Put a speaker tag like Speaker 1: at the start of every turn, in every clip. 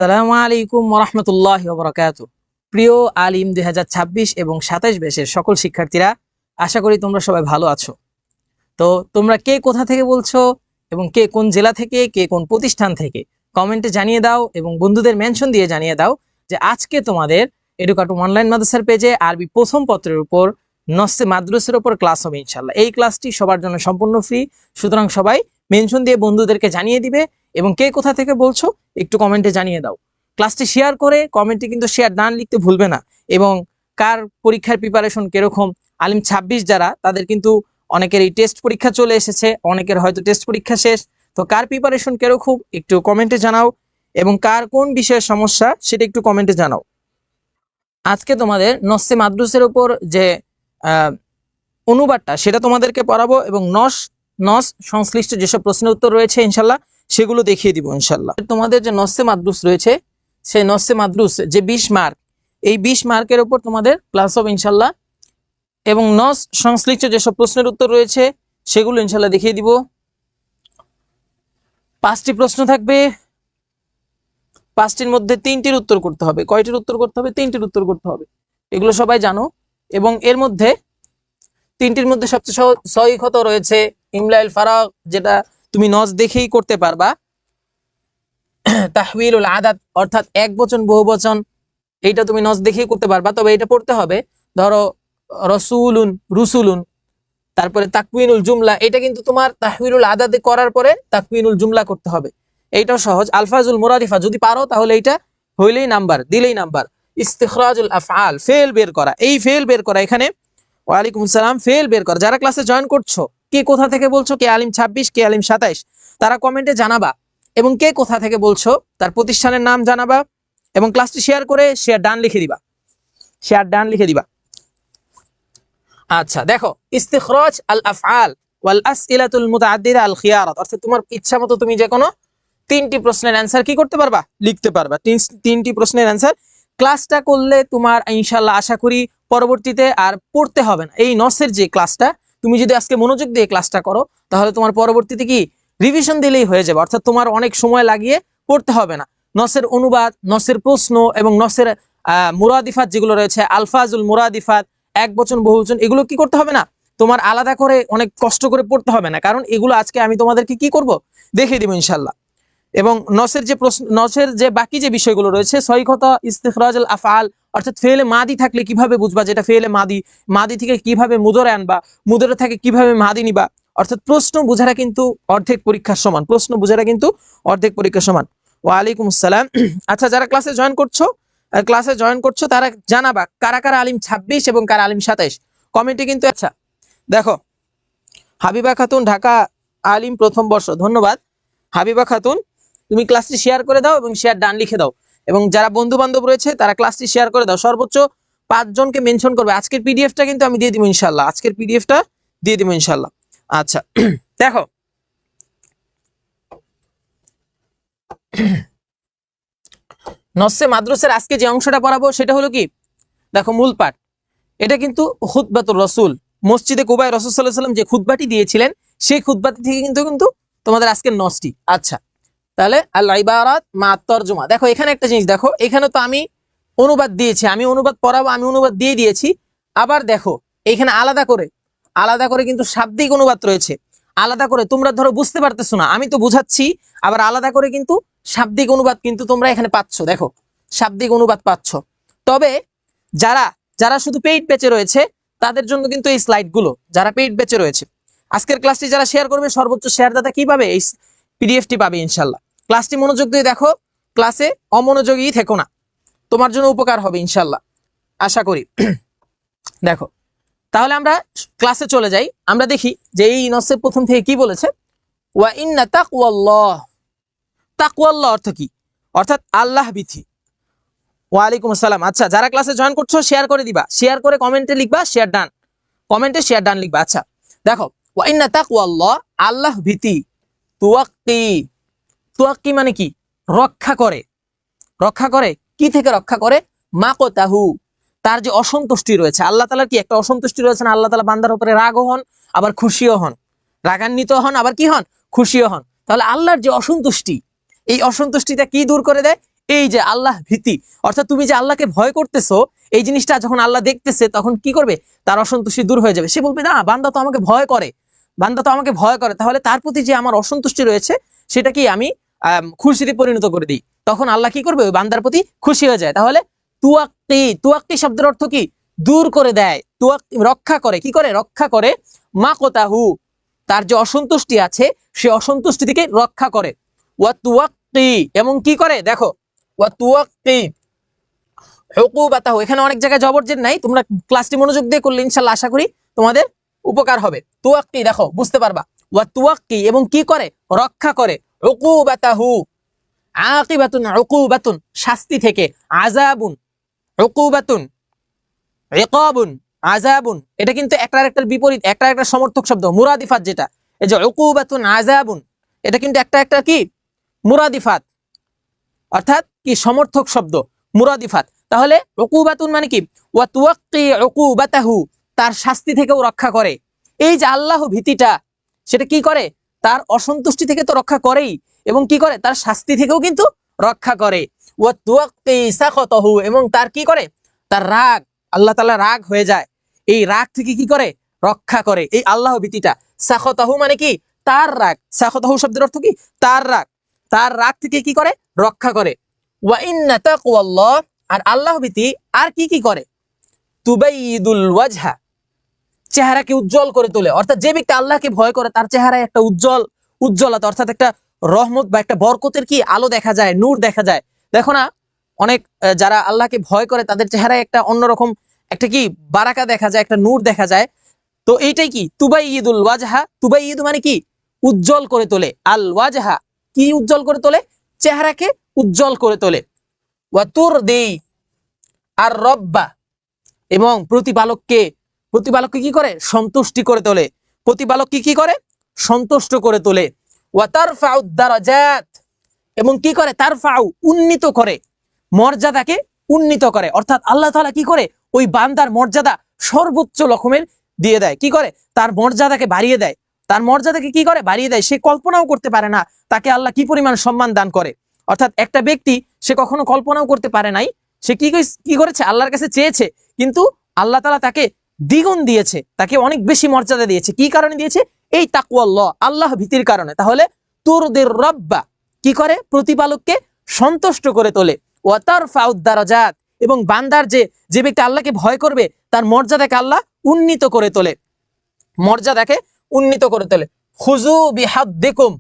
Speaker 1: আসসালামু আলাইকুম ওয়া রাহমাতুল্লাহি ওয়া বারাকাতুহু। প্রিয় আলিম 2026 এবং 27 ব্যাচের সকল শিক্ষার্থীরা, আশা করি তোমরা সবাই ভালো আছো। তো তোমরা কে কোথা থেকে বলছো এবং কে কোন জেলা থেকে, কে কোন প্রতিষ্ঠান থেকে কমেন্টে জানিয়ে দাও এবং বন্ধুদের মেনশন দিয়ে জানিয়ে দাও যে আজকে তোমাদের এডুকাটুম অনলাইন মাদ্রাসার পেজে আরবি প্রথম পত্রের উপর নসে মাদ্রাসার উপর ক্লাস হবে ইনশাআল্লাহ। এই ক্লাসটি সবার জন্য সম্পূর্ণ ফ্রি, সুতরাং সবাই মেনশন দিয়ে বন্ধুদেরকে জানিয়ে দিবে এবং কে কোথা থেকে বলছো একটু কমেন্টে জানিয়ে দাও। ক্লাসটি শেয়ার করে কমেন্টে কিন্তু শেয়ার ডান লিখতে ভুলবে না। এবং কার পরীক্ষার প্রিপারেশন কিরকম, আলিম 26 যারা তাদের কিন্তু অনেকের এই টেস্ট পরীক্ষা চলে এসেছে, অনেকের হয়তো টেস্ট পরীক্ষা শেষ, তো কার প্রিপারেশন কিরকম একটু কমেন্টে জানাও এবং কার কোন বিষয়ের সমস্যা সেটা একটু কমেন্টে জানাও। আজকে তোমাদের নসে মাদ্রুসের উপর যে অনুবাদটা সেটা তোমাদেরকে পড়াবো এবং নস সংশ্লিষ্ট যেসব প্রশ্নের উত্তর রয়েছে ইনশাল্লাহ সেগুলো দেখিয়ে দিব ইনশাল্লাহ। তোমাদের যে নসে মাদ্রুস রয়েছে সেই নসে মাদ্রুস যে 20 মার্ক, এই 20 মার্কের উপর তোমাদের ক্লাস হবে ইনশাল্লাহ এবং নস সংশ্লিষ্ট যেসব প্রশ্নের উত্তর রয়েছে সেগুলো ইনশাল্লাহ দেখিয়ে দিব। 5টি প্রশ্ন থাকবে, 5টির মধ্যে 3টির উত্তর করতে হবে। কয়টির উত্তর করতে হবে? 3টির উত্তর করতে হবে, এগুলো সবাই জানো। এবং এর মধ্যে 3টির মধ্যে সবচেয়ে সহজ খত রয়েছে ইমলাইল ফারাক, যেটা তুমি নস দেখেই করতে পারবা। তাহওয়িলুল আদাদ অর্থাৎ একবচন বহুবচন, এইটা তুমি নস দেখেই করতে পারবা, তবে এটা পড়তে হবে। ধরো রসুলুন, রুসুলুন, তারপরে তাকওয়িনুল জুমলা, এটা কিন্তু তোমার তাহওয়িলুল আদাদে করার পরে তাকওয়িনুল জুমলা করতে হবে, এইটাও সহজ। আলফাজুল মুরাদিফা যদি পারো তাহলে এইটা হইলেই নাম্বার, দিলেই নাম্বার। ইস্তিখরাজুল আফআল, ফেল বের করা, এই ফেল বের করা এখানে, ওয়ালাইকুম আসসালাম, ফেল বের করা। যারা ক্লাসে জয়েন করছো, কে কোথা থেকে বলছো, কে আলিম 26, কে আলিম 27, তারা কমেন্টে জানাবা এবং কে কোথা থেকে বলছো তার প্রতিষ্ঠানের নাম জানাবা এবং ক্লাসটি শেয়ার করে শেয়ার ডান লিখে দিবা, শেয়ার ডান লিখে দিবা। আচ্ছা দেখো, ইস্তিখরাজ আল আফআল ওয়াল আসইলাতুল মুতাআদ্দিদা আল খিয়ারাত, অর্থাৎ তোমার ইচ্ছা মতো তুমি যে কোনো 3টি প্রশ্নের অ্যানসার কি করতে পারবা, লিখতে পারবা। 3টি প্রশ্নের অ্যানসার। ক্লাসটা করলে তোমার ইনশাআল্লাহ আশা করি পরবর্তীতে আর পড়তে হবে না। এই নসের যে ক্লাসটা তুমি যদি আজকে মনোযোগ দিয়ে ক্লাসটা করো তাহলে তোমার পরবর্তীতে কি রিভিশন দিলেই হয়ে যাবে, অর্থাৎ তোমার অনেক সময় লাগিয়ে পড়তে হবে না। নসের অনুবাদ, নসের প্রশ্ন এবং নসের মুরাদিফাত যেগুলো রয়েছে, আলফাজুল মুরাদিফাত, একবচন বহুবচন, এগুলো কি করতে হবে না, তোমার আলাদা করে অনেক কষ্ট করে পড়তে হবে না, কারণ এগুলো আজকে আমি তোমাদেরকে কি করব দেখিয়ে দিব ইনশাআল্লাহ। এবং নসের যে প্রশ্ন, নসের যে বাকি যে বিষয়গুলো রয়েছে, সহিহতা, ইস্তিখরাজুল আফআল, অর্থাৎ ফেলে মাদি থাকলে কিভাবে বুঝবা যেটা ফেলে মাদি, মাদি থেকে কিভাবে মুদরে আনবা, মুদরে থেকে কিভাবে মাদি নিবা, অর্থাৎ প্রশ্ন বোঝাটা কিন্তু অর্ধেক পরীক্ষার সমান, প্রশ্ন বোঝাটা কিন্তু অর্ধেক পরীক্ষার সমান। ওয়ালাইকুম আসসালাম। আচ্ছা, যারা ক্লাসে জয়েন করছো তারা জানাবা কারা কারা আলিম 26 এবং কারা আলিম 27 কমেন্টে কিন্তু। আচ্ছা দেখো, হাবিবা খাতুন, ঢাকা আলিম প্রথম বর্ষ, ধন্যবাদ হাবিবা খাতুন, তুমি ক্লাসটি শেয়ার করে দাও এবং শেয়ার ডান লিখে দাও। এবং যারা বন্ধু বান্ধব রয়েছে তারা ক্লাসটি শেয়ার করে দাও, সর্বোচ্চ 5 জনকে মেনশন করবে। আজকের পিডিএফটা কিন্তু আমি দিয়ে দিব ইনশাআল্লাহ, আজকের পিডিএফটা দিয়ে দিব ইনশাআল্লাহ। আচ্ছা দেখো, নসে মাদ্রাসার আজকে যে অংশটা পড়াবো সেটা হলো কি, দেখো মূল পাঠ, এটা কিন্তু খুতবাতুর রাসূল, মসজিদে কুবায় রাসূল সাল্লাল্লাহু আলাইহি ওয়াসাল্লাম যে খুতবাটি দিয়েছিলেন সেই খুতবাটি থেকে কিন্তু তোমাদের আজকের নসটি। আচ্ছা তাহলে আল ইবারাত মা তরজমা, দেখো এখানে একটা জিনিস দেখো, এখানে তো আমি অনুবাদ দিয়েছি, আমি অনুবাদ পড়াবো, আমি অনুবাদ দিয়ে দিয়েছি। আবার দেখো এখানে আলাদা করে কিন্তু শাব্দিক অনুবাদ রয়েছে, আলাদা করে। তোমরা ধরো বুঝতে পারতেছো না, আমি তো বুঝাচ্ছি, আবার আলাদা করে কিন্তু শাব্দিক অনুবাদ কিন্তু তোমরা এখানে পাচ্ছ, দেখো শাব্দিক অনুবাদ পাচ্ছ। তবে যারা যারা শুধু পেইড ব্যাচে রয়েছে তাদের জন্য কিন্তু এই স্লাইডগুলো, যারা পেইড ব্যাচে রয়েছে, আজকের ক্লাসটি যারা শেয়ার করবে সর্বোচ্চ শেয়ার দাতা কি পাবে, এই পিডিএফটি পাবে ইনশাআল্লাহ। ক্লাসটি মনোযোগ দিয়ে দেখো, ক্লাসে অমনোযোগী থেকো না, তোমার জন্য উপকার হবে ইনশাআল্লাহ আশা করি। দেখো তাহলে আমরা ক্লাসে চলে যাই, আমরা দেখি যে এই নসের প্রথম থেকে কি বলেছে। ওয়া ইন্না তাকওয়াল্লাহ, তাকওয়াল্লাহ অর্থ কি, অর্থাৎ আল্লাহ ভীতি। ওয়ালাইকুম আসসালাম। আচ্ছা যারা ক্লাসে জয়েন করছো শেয়ার করে দিবা, শেয়ার করে কমেন্টে লিখবা শেয়ার ডান, কমেন্টে শেয়ার ডান লিখবা। আচ্ছা দেখো, ওয়া ইন্না তাকওয়াল্লাহ, আল্লাহ ভীতি, তুয়াক্কি, তুয়াক্কি মানে কি, রক্ষা করে, রক্ষা করে কি থেকে রক্ষা করে, মাকতাহু, তার যে অসন্তুষ্টি রয়েছে, আল্লাহ তাআলার কি একটা অসন্তুষ্টি রয়েছে না, আল্লাহ তাআলা বান্দার উপরে রাগও হন আবার খুশিও হন, রাগান্বিত হন আবার কি হন, খুশিও হন। তাহলে আল্লাহর যে অসন্তুষ্টি, এই অসন্তুষ্টিটা কি দূর করে দেয়, এই যে আল্লাহ ভীতি, অর্থাৎ তুমি যে আল্লাহকে ভয় করতেছো, এই জিনিসটা যখন আল্লাহ দেখতেছে তখন কি করবে, তার অসন্তুষ্টি দূর হয়ে যাবে। সে বলবে না, বান্দা তো আমাকে ভয় করে, বান্দা তো আমাকে ভয় করে, তাহলে তার প্রতি যে আমার অসন্তুষ্টি রয়েছে সেটা কি আমি খুশিতে পরিণত করে দিই। তখন আল্লাহ কি করবে, ওই বান্দার প্রতি খুশি হয়ে যায়। তাহলে তুয়াক্কি, তুয়াক্কি শব্দের অর্থ কি, দূর করে দেয়, রক্ষা করে, কি করে, রক্ষা করে, মা কোতাহু, তার যে অসন্তুষ্টি আছে সে অসন্তুষ্টি থেকে রক্ষা করে। ওয়া তুয়াক্কি, এবং কি করে, দেখো, ওয়া তুয়াক্কি উকুবাতাহু, এখানে অনেক জায়গায় জবরজের নাই, তোমরা ক্লাসটি মনোযোগ দিয়ে করলে ইনশাআল্লাহ আশা করি তোমাদের উপকার হবে। তুয়াক্কি দেখো বুঝতে পারবা, ওয়া তুয়াক্কি, এবং কি করে, রক্ষা করে, উকুবাতাহু, আকিবাতুন, উকুবাতুন শাস্তি থেকে, আযাবুন, উকুবাতুন, ইকাবুন, আযাবুন, এটা কিন্তু একটার একটার বিপরীত, একটা একটা সমর্থক শব্দ, মুরাদিফাত, যেটা এই যে উকুবাতুন আযাবুন, এটা কিন্তু একটা একটা কি মুরাদিফাত, অর্থাৎ কি সমর্থক শব্দ, মুরাদিফাত। তাহলে উকুবাতুন মানে কি, ওয়া তুয়াক্কি উকুবাতাহু, তার শাস্তি থেকেও রক্ষা করে। এই যে আল্লাহ ভীতিটা, সেটা কি করে, তার অসন্তুষ্টি থেকে তো রক্ষা করেই, এবং কি করে, তার শাস্তি থেকেও কিন্তু রক্ষা করে। ওয়া তুয়াক্কি সাখাতাহু, এবং তার কি করে, তার রাগ, আল্লাহ তাআলা রাগ হয়ে যায়, এই রাগ থেকে কি করে, রক্ষা করে এই আল্লাহ ভীতিটা। সাখাতাহু মানে কি, তার রাগ, সাখাতাহু শব্দের অর্থ কি, তার রাগ, তার রাগ থেকে কি করে, রক্ষা করে। ওয়া ইন্না তাকওয়াল্লাহ, আর আল্লাহ ভীতি আর কি কি করে, তুবাইয়িদুল ওয়াজহা, চেহারাকে উজ্জ্বল করে তোলে। অর্থাৎ যে ব্যক্তি আল্লাহকে ভয় করে তার চেহারায় একটা উজ্জ্বলতা, অর্থাৎ একটা রহমত বা একটা বরকতের কি আলো দেখা যায়, নূর দেখা যায়। দেখো না, অনেক যারা আল্লাহকে ভয় করে তাদের চেহারায় একটা অন্যরকম একটা কি বারাকা দেখা যায়, একটা নূর দেখা যায়। তো এইটাই কি তুবাইয়িদুল ওয়াজহা, তুবাইয়িদ মানে কি, উজ্জ্বল করে তোলে, আল ওয়াজহা কি উজ্জ্বল করে তোলে, চেহারাকে উজ্জ্বল করে তোলে। ওয়া তুরদি আর রব্বা, এবং প্রতিপালককে কি করে, সন্তুষ্টি করে তোলে, প্রতিপালককে কি করে, সন্তুষ্ট করে তোলে। ওয়া তারফাউ দারাজাত, এবং কি করে, তারফাউ উন্নীত করে, মর্যাদাকে উন্নীত করে। অর্থাৎ আল্লাহ তাআলা কি করে, ওই বান্দার মর্যাদা সর্বোচ্চ রকমের দিয়ে দেয়, কি করে, তার মর্যাদাকে বাড়িয়ে দেয়, তার মর্যাদাকে কি করে, বাড়িয়ে দেয়। সে কল্পনাও করতে পারে না তাকে আল্লাহ কি পরিমাণ সম্মান দান করে। অর্থাৎ একটা ব্যক্তি সে কখনো কল্পনাও করতে পারে নাই, সে কি করেছে, আল্লাহর কাছে চেয়েছে, কিন্তু আল্লাহ তাআলা তাকে দ্বিগুণ দিয়েছে, তাকে অনেক বেশি মর্যাদা দিয়েছে। কি কারণে দিয়েছে, এই তাকওয়াল্লাহ, আল্লাহ ভীতির কারণে। তাহলে তুরদির রব্বা কি করে, প্রতিপালককে সন্তুষ্ট করে তোলে। ওয়া তারফাউ দারাজাত, এবং বান্দার যে ব্যক্তি আল্লাহকে ভয় করবে তার মর্যাদাকে আল্লাহ উন্নীত করে তোলে, মর্যাদাকে উন্নীত করে তোলে। খুজু বিহাদ্দিকুম,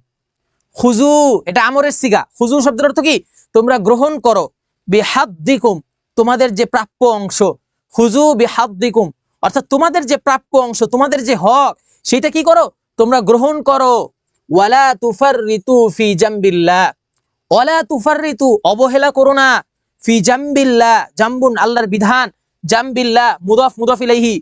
Speaker 1: খুজু এটা আমরের সিগা, খুজু শব্দের অর্থ কি, তোমরা গ্রহণ করো, বিহাদ্দিকুম তোমাদের যে প্রাপ্য অংশ, খুজু বিহাদ্দিকুম অর্থাৎ তোমাদের যে প্রাপ্য অংশ, তোমাদের যে হক, সেটা কি করো, তোমরা গ্রহণ করো। ওয়ালা তুফাররিতু ফি জামবিল্লাহ, ওয়ালা তুফাররিতু অবহেলা করো না, ফি জামবিল্লাহ, জামবুন আল্লাহর বিধান, জামবিল্লাহ মুদাফ মুদাফ ইলাইহি,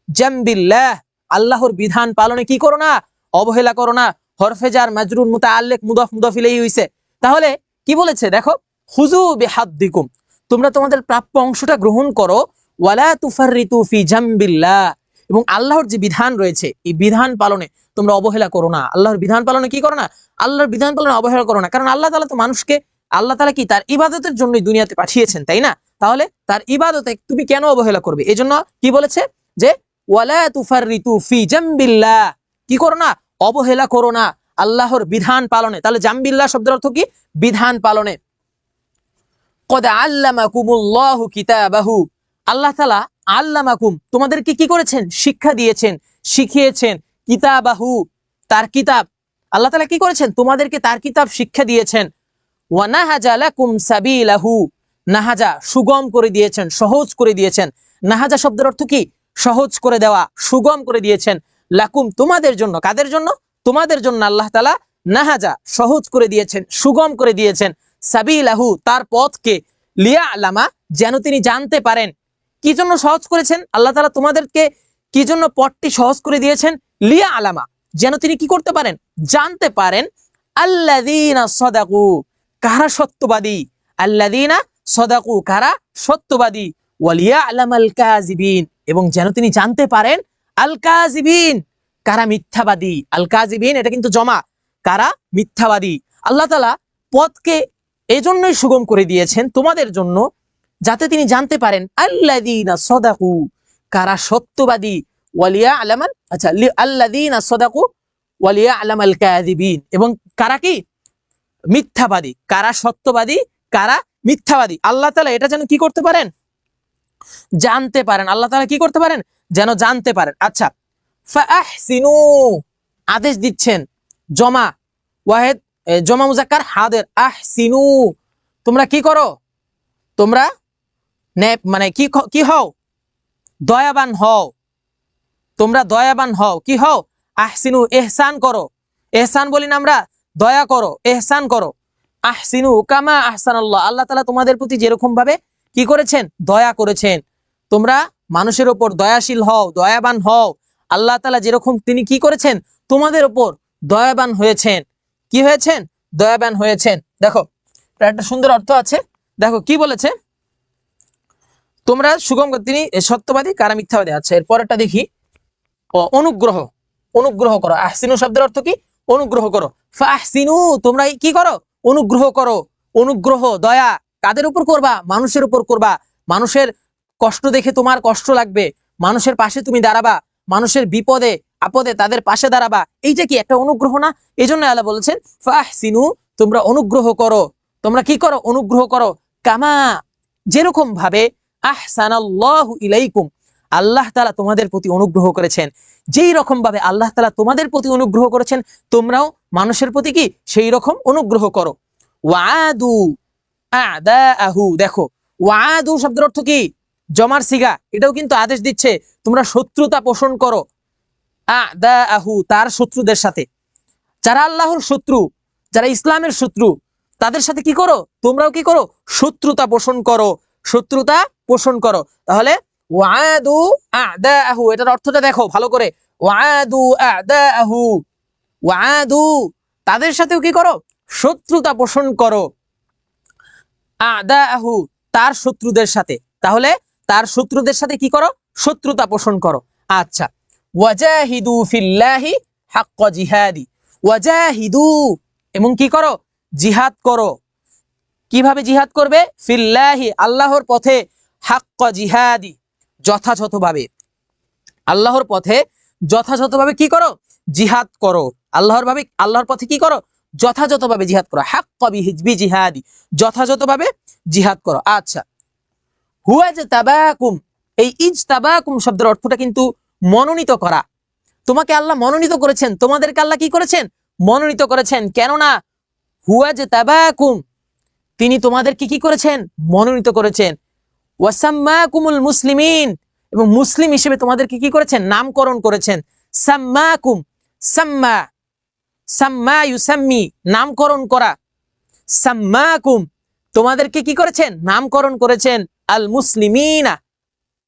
Speaker 1: জামবিল্লাহ আল্লাহর বিধান পালনে কি করো না, অবহেলা করো না। হরফে জার মাজরুর মুতাআল্লিক মুদাফ মুদাফ ইলাইহি হইছে। তাহলে কি বলেছে দেখো, খুজু বিহাদ্দিকুম তোমরা তোমাদের প্রাপ্য অংশটা গ্রহণ করো, ওয়ালা তুফাররিতু ফি জামবিল্লাহ এবং আল্লাহর যে বিধান রয়েছে এই বিধান পালনে তোমরা অবহেলা করো না। আল্লাহর বিধান পালনে কি করো না, আল্লাহর বিধান পালনে অবহেলা করো না। কারণ আল্লাহ তাআলা তো মানুষকে, আল্লাহ তাআলা কি তার ইবাদতের জন্যই দুনিয়াতে পাঠিয়েছেন, তাই না? তাহলে তার ইবাদতে তুমি কেন অবহেলা করবে? এজন্য কি বলেছে যে ওয়ালা তুফাররিতু ফি জামবিল্লাহ, কি করো না, অবহেলা করো না আল্লাহর বিধান পালনে। তাহলে জামবিল্লাহ শব্দের অর্থ কি, বিধান পালনে। কদ আল্লামাকুমুল্লাহু কিতাবাহু, আল্লাহ তাআলা আল্লামাকুম তোমাদেরকে কি করেছেন, শিক্ষা দিয়েছেন, শিখিয়েছেন। কিতাবাহু তার কিতাব, আল্লাহ তাআলা কি করেছেন, তোমাদেরকে তার কিতাব শিক্ষা দিয়েছেন। ওয়া নাহাজা লাকুম সাবিলাহু, নাহাজা সুগম করে দিয়েছেন, সহজ করে দিয়েছেন। নাহাজা শব্দের অর্থ কি, সহজ করে দেওয়া, সুগম করে দিয়েছেন। লাকুম তোমাদের জন্য, কাদের জন্য, তোমাদের জন্য আল্লাহ তাআলা নাহাজা সহজ করে দিয়েছেন, সুগম করে দিয়েছেন। সাবিলাহু তার পথকে, লিয়া আলামা যেন তিনি জানতে পারেন। কি জন্য সহজ করেছেন আল্লাহ তাআলা তোমাদেরকে, কি জন্য পথটি সহজ করে দিয়েছেন, লিয়া আলামা যেন তিনি কি করতে পারেন, জানতে পারেন। আল্লাযীনা সাদাকু কারা সত্যবাদী, আল্লাযীনা সাদাকু কারা সত্যবাদী। ওয়ালিয়া আলামাল কাযিবিন এবং যেন তিনি জানতে পারেন আল কাযিবিন কারা মিথ্যাবাদী। আল কাযিবিন এটা কিন্তু জমা, কারা মিথ্যাবাদী। আল্লাহ তাআলা পথকে এই জন্যই সুগম করে দিয়েছেন তোমাদের জন্য, যাতে তিনি জানতে পারেন আল্লাযীনা সাদাকু, কারা সত্যবাদী, ওয়ালিয়া আলামান, আচ্ছা আল্লাযীনা সাদাকু ওয়ালিয়া আলামাল কাযিবিন, এবং কারা কি মিথ্যাবাদী, কারা সত্যবাদী, কারা মিথ্যাবাদী। আল্লাহ তাআলা এটা যেন কি করতে পারেন, জানতে পারেন। আল্লাহ তাআলা কি করতে পারেন, যেন জানতে পারেন। আচ্ছা, ফাআহসিনু, আদেশ দিচ্ছেন, জমা ওয়াহিদ, জমা মুজাক্কার হাদের, আহসিনু, তোমরা কি করো, তোমরা মানে কি হও, দয়াবান হও, তোমরা দয়াবান হও, কি হও, আহসিনু, ইহসান করো। ইহসান বলি না আমরা, দয়া করো, ইহসান করো। আহসিনু কামা আহসানাল্লাহ, আল্লাহ তাআলা তোমাদের প্রতি যেরকম ভাবে কি করেছেন, দয়া করেছেন। তোমরা মানুষের উপর দয়াশীল হও, দয়াবান হও। আল্লাহ তাআলা যেরকম তিনি কি করেছেন, তোমাদের উপর দয়াবান হয়েছেন। কি হয়েছেন, দয়াবান হয়েছেন। দেখো একটা সুন্দর অর্থ আছে, দেখো কি বলেছে, তোমরা সুগম, তিনি সত্যবাদী, কারা মিথ্যাবাদী। আচ্ছা, এর পরেরটা দেখি, অনুগ্রহ, অনুগ্রহ করো। আহসিনু শব্দের অর্থ কি, অনুগ্রহ করো। ফাহসিনু, তোমরা কি করো, অনুগ্রহ করো। অনুগ্রহ, দয়া কাদের উপর করবা, মানুষের উপর করবা। মানুষের কষ্ট দেখে তোমার কষ্ট লাগবে, মানুষের পাশে তুমি দাঁড়াবা, মানুষের বিপদে আপদে তাদের পাশে দাঁড়াবা। এইটা কি একটা অনুগ্রহ না? এই জন্য আল্লাহ বলেছেন ফাহসিনু, তোমরা অনুগ্রহ করো। তোমরা কি করো, অনুগ্রহ করো। কামা, যেরকম ভাবে আহসানাল্লাহু ইলাইকুম, আল্লাহ তাআলা তোমাদের প্রতি অনুগ্রহ করেছেন। যেই রকম ভাবে আল্লাহ তাআলা তোমাদের প্রতি অনুগ্রহ করেছেন, তোমরাও মানুষের প্রতি কি সেই রকম অনুগ্রহ করো। ওয়াদু আদাহু, দেখো ওয়াদু শব্দের অর্থ কি, জমার সিগা, এটাও কিন্তু আদেশ দিচ্ছে তোমরা শত্রুতা পোষণ করো। আদাহু, তার শত্রুদের সাথে, যারা আল্লাহর শত্রু, যারা ইসলামের শত্রু, তাদের সাথে কি করো, তোমরাও কি করো, শত্রুতা পোষণ করো, শত্রুতা পোষণ করো। তাহলে ওয়াদু আদাহু, এটার অর্থটা দেখো ভালো করে। ওয়াদু আদাহু, ওয়াদু, তাদের সাথেও কি করো, শত্রুতা পোষণ করো। আদাহু, তার শত্রুদের সাথে, তাহলে তার শত্রুদের সাথে কি করো, শত্রুতা পোষণ করো। আচ্ছা, ওয়াজাহিদু ফিল্লাহি হাক্কা জিহাদি, ওয়াজাহিদু, এবং কি করো, জিহাদ করো। কিভাবে জিহাদ করবে, ফিল্লাহি, আল্লাহর পথে, হাক্কা জিহাদি, যথাযথভাবে, আল্লাহর পথে যথাযথভাবে কি করো, জিহাদ করো। আল্লাহর পথে কি করো, যথাযথভাবে জিহাদ করো। হাক্কা বিজিহাদি, যথাযথভাবে জিহাদ করো। আচ্ছা, হুয়াজতাবাকুম, এই ইজতাবাকুম শব্দের অর্থটা কিন্তু মনোনীত করা। তোমাকে আল্লাহ মনোনীত করেছেন, তোমাদেরকে আল্লাহ কি করেছেন, মনোনীত করেছেন। কেননা হুয়াজতাবাকুম, তিনি তোমাদেরকে কি করেছেন, মনোনীত করেছেন। ওয়াসাম্মাকুমুল মুসলিমিন, এবং মুসলিম হিসেবে তোমাদেরকে কি করেছেন, নামকরণ করেছেন। সাম্মাকুম, সাম্মা, সাম্মা ইউসাম্মি, নামকরণ করা। সাম্মাকুম, তোমাদেরকে কি করেছেন, নামকরণ করেছেন। আল মুসলিমিনা,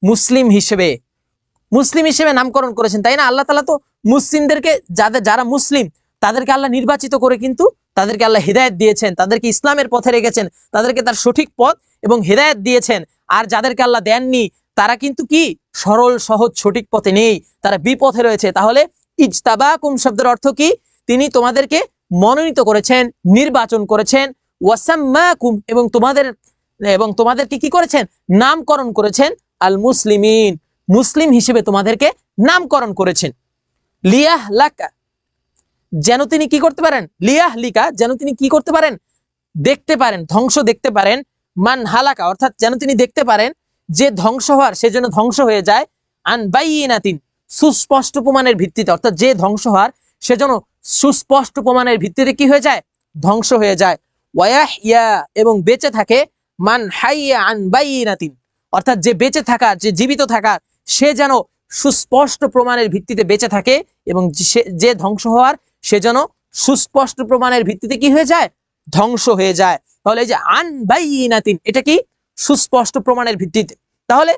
Speaker 1: মুসলিম হিসেবে, মুসলিম হিসেবে নামকরণ করেছেন, তাই না? আল্লাহ তাআলা তো মুসলিমদেরকে, যারা মুসলিম তাদেরকে আল্লাহ নির্বাচিত করে কিন্তু তাদেরকে আল্লাহ হিদায়াত দিয়েছেন, তাদেরকে ইসলামের পথে রেখেছেন, তাদেরকে তার সঠিক পথ এবং হিদায়াত দিয়েছেন। আর যাদেরকে আল্লাহ দেননি, তারা কিন্তু কি সরল সহজ সঠিক পথে নেই, তারা বিপথে রয়েছে। তাহলে ইজতাবাকুম শব্দের অর্থ কি, তিনি তোমাদেরকে মনোনীত করেছেন, নির্বাচন করেছেন। ওয়াসাম্মাকুম, এবং তোমাদেরকে কি করেছেন, নামকরণ করেছেন। আল মুসলিমিন, মুসলিম হিসেবে তোমাদেরকে নামকরণ করেছেন। লিয়াহ লাকা, যেন তিনি কি করতে পারেন, লিয়াহ লিকা, যেন তিনি কি করতে পারেন, দেখতে পারেন, ধ্বংস দেখতে পারেন। মান হালাকা, অর্থাৎ যেন তিনি দেখতে পারেন যে ধ্বংস হওয়ার, সে যেন ধ্বংস হয়ে যায়। আন বাইয়িনাতিন, সুস্পষ্ট প্রমাণের ভিত্তিতে, অর্থাৎ যে ধ্বংস হওয়ার সে যেন সুস্পষ্ট প্রমাণের ভিত্তিতে কি হয়ে যায়, ধ্বংস হয়ে যায়। ওয়ায়াহইয়া, এবং বেঁচে থাকে। মান হাইয়া আন বাইয়িনাতিন, অর্থাৎ যে বেঁচে থাকার, যে জীবিত থাকার, সে যেন সুস্পষ্ট প্রমাণের ভিত্তিতে বেঁচে থাকে, এবং যে ধ্বংস হওয়ার সে যেন সুস্পষ্ট প্রমাণের ভিত্তিতে কি হয়ে যায়, ধ্বংস হয়ে যায়। তাহলে এই যে আন বাইয়িনাতিন, এটা কি সুস্পষ্ট প্রমাণের ভিত্তিতে। তাহলে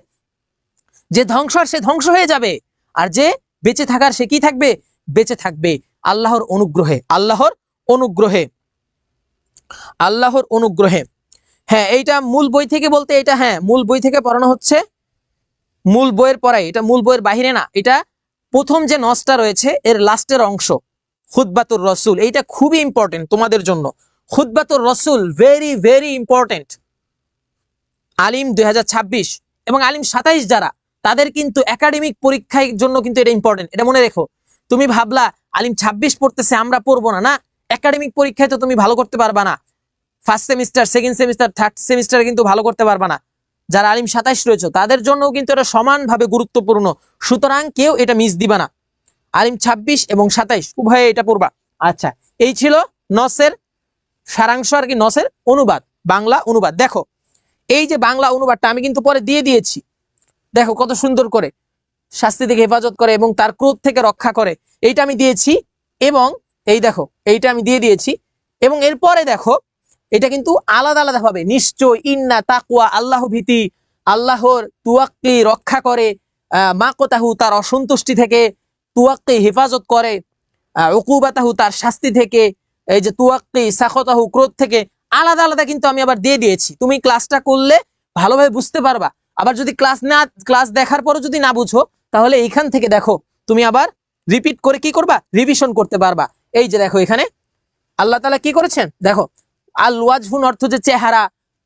Speaker 1: যে ধ্বংস সে ধ্বংস হয়ে যাবে, আর যে বেঁচে থাকার সে কি থাকবে, বেঁচে থাকবে আল্লাহর অনুগ্রহে, আল্লাহর অনুগ্রহে, আল্লাহর অনুগ্রহে। হ্যাঁ, এইটা মূল বই থেকে বলতে, এটা হ্যাঁ মূল বই থেকে পড়ানো হচ্ছে, মূল বইয়ের পড়াই, এটা মূল বইয়ের বাহিরে না। এটা প্রথম যে নসটা রয়েছে এর লাস্টের অংশ, খুতবাতুর রসুল, এইটা খুবই ইম্পর্টেন্ট তোমাদের জন্য। খুতবাতুর রসুল ভেরি ভেরি ইম্পর্টেন্ট। আলিম 2026 এবং আলিম 27 যারা, তাদের কিন্তু একাডেমিক পরীক্ষার জন্য কিন্তু এটা ইম্পর্টেন্ট, এটা মনে রেখো। তুমি ভাবলা আলিম 26 পড়তেছে আমরা পড়বো না, না, একাডেমিক পরীক্ষায় তো তুমি ভালো করতে পারবা না, first semester, second semester, third সেমিস্টারে কিন্তু ভালো করতে পারবা না। যারা আলিম 27 রয়েছে তাদের জন্য কিন্তু এটা সমানভাবে গুরুত্বপূর্ণ, সুতরাং কেউ এটা মিস দিবা না। আলিম 26 এবং 27 উভয়ে এটা পড়বা। আচ্ছা, এই ছিল নসের সারাংশ আর কি, নসের অনুবাদ, বাংলা অনুবাদ। দেখো এই যে বাংলা অনুবাদটা আমি কিন্তু পরে দিয়ে দিয়েছি, দেখো কত সুন্দর করে, শাস্তি থেকে হেফাজত করে এবং তার ক্রোধ থেকে রক্ষা করে, এইটা আমি দিয়েছি। এবং এই দেখো এইটা আমি দিয়ে দিয়েছি, এবং এরপরে দেখো এটা কিন্তু আলাদা আলাদা ভাবে, নিশ্চয়, ইন্না, তাকওয়া, আল্লাহ ভীতি, আল্লাহর তুয়াক্কি রক্ষা করে, মাকতাহু তার অসন্তুষ্টি থেকে, তুয়াক্কি হেফাজত করে, উকুবাতাহু তার শাস্তি থেকে, এই যে তুয়াক্কি সাখতাহু ক্রোধ থেকে, আলাদা আলাদা কিন্তু আমি আবার দিয়ে দিয়েছি। তুমি ক্লাসটা করলে ভালোভাবে বুঝতে পারবা। আবার যদি ক্লাস দেখার পরও যদি না বুঝো, তাহলে এইখান থেকে দেখো তুমি আবার রিপিট করে কি করবা, রিভিশন করতে পারবা। এই যে দেখো এখানে আল্লাহ তাআলা কি করেছেন, দেখো আল ওয়াজহুন অর্থ যে চেহারা,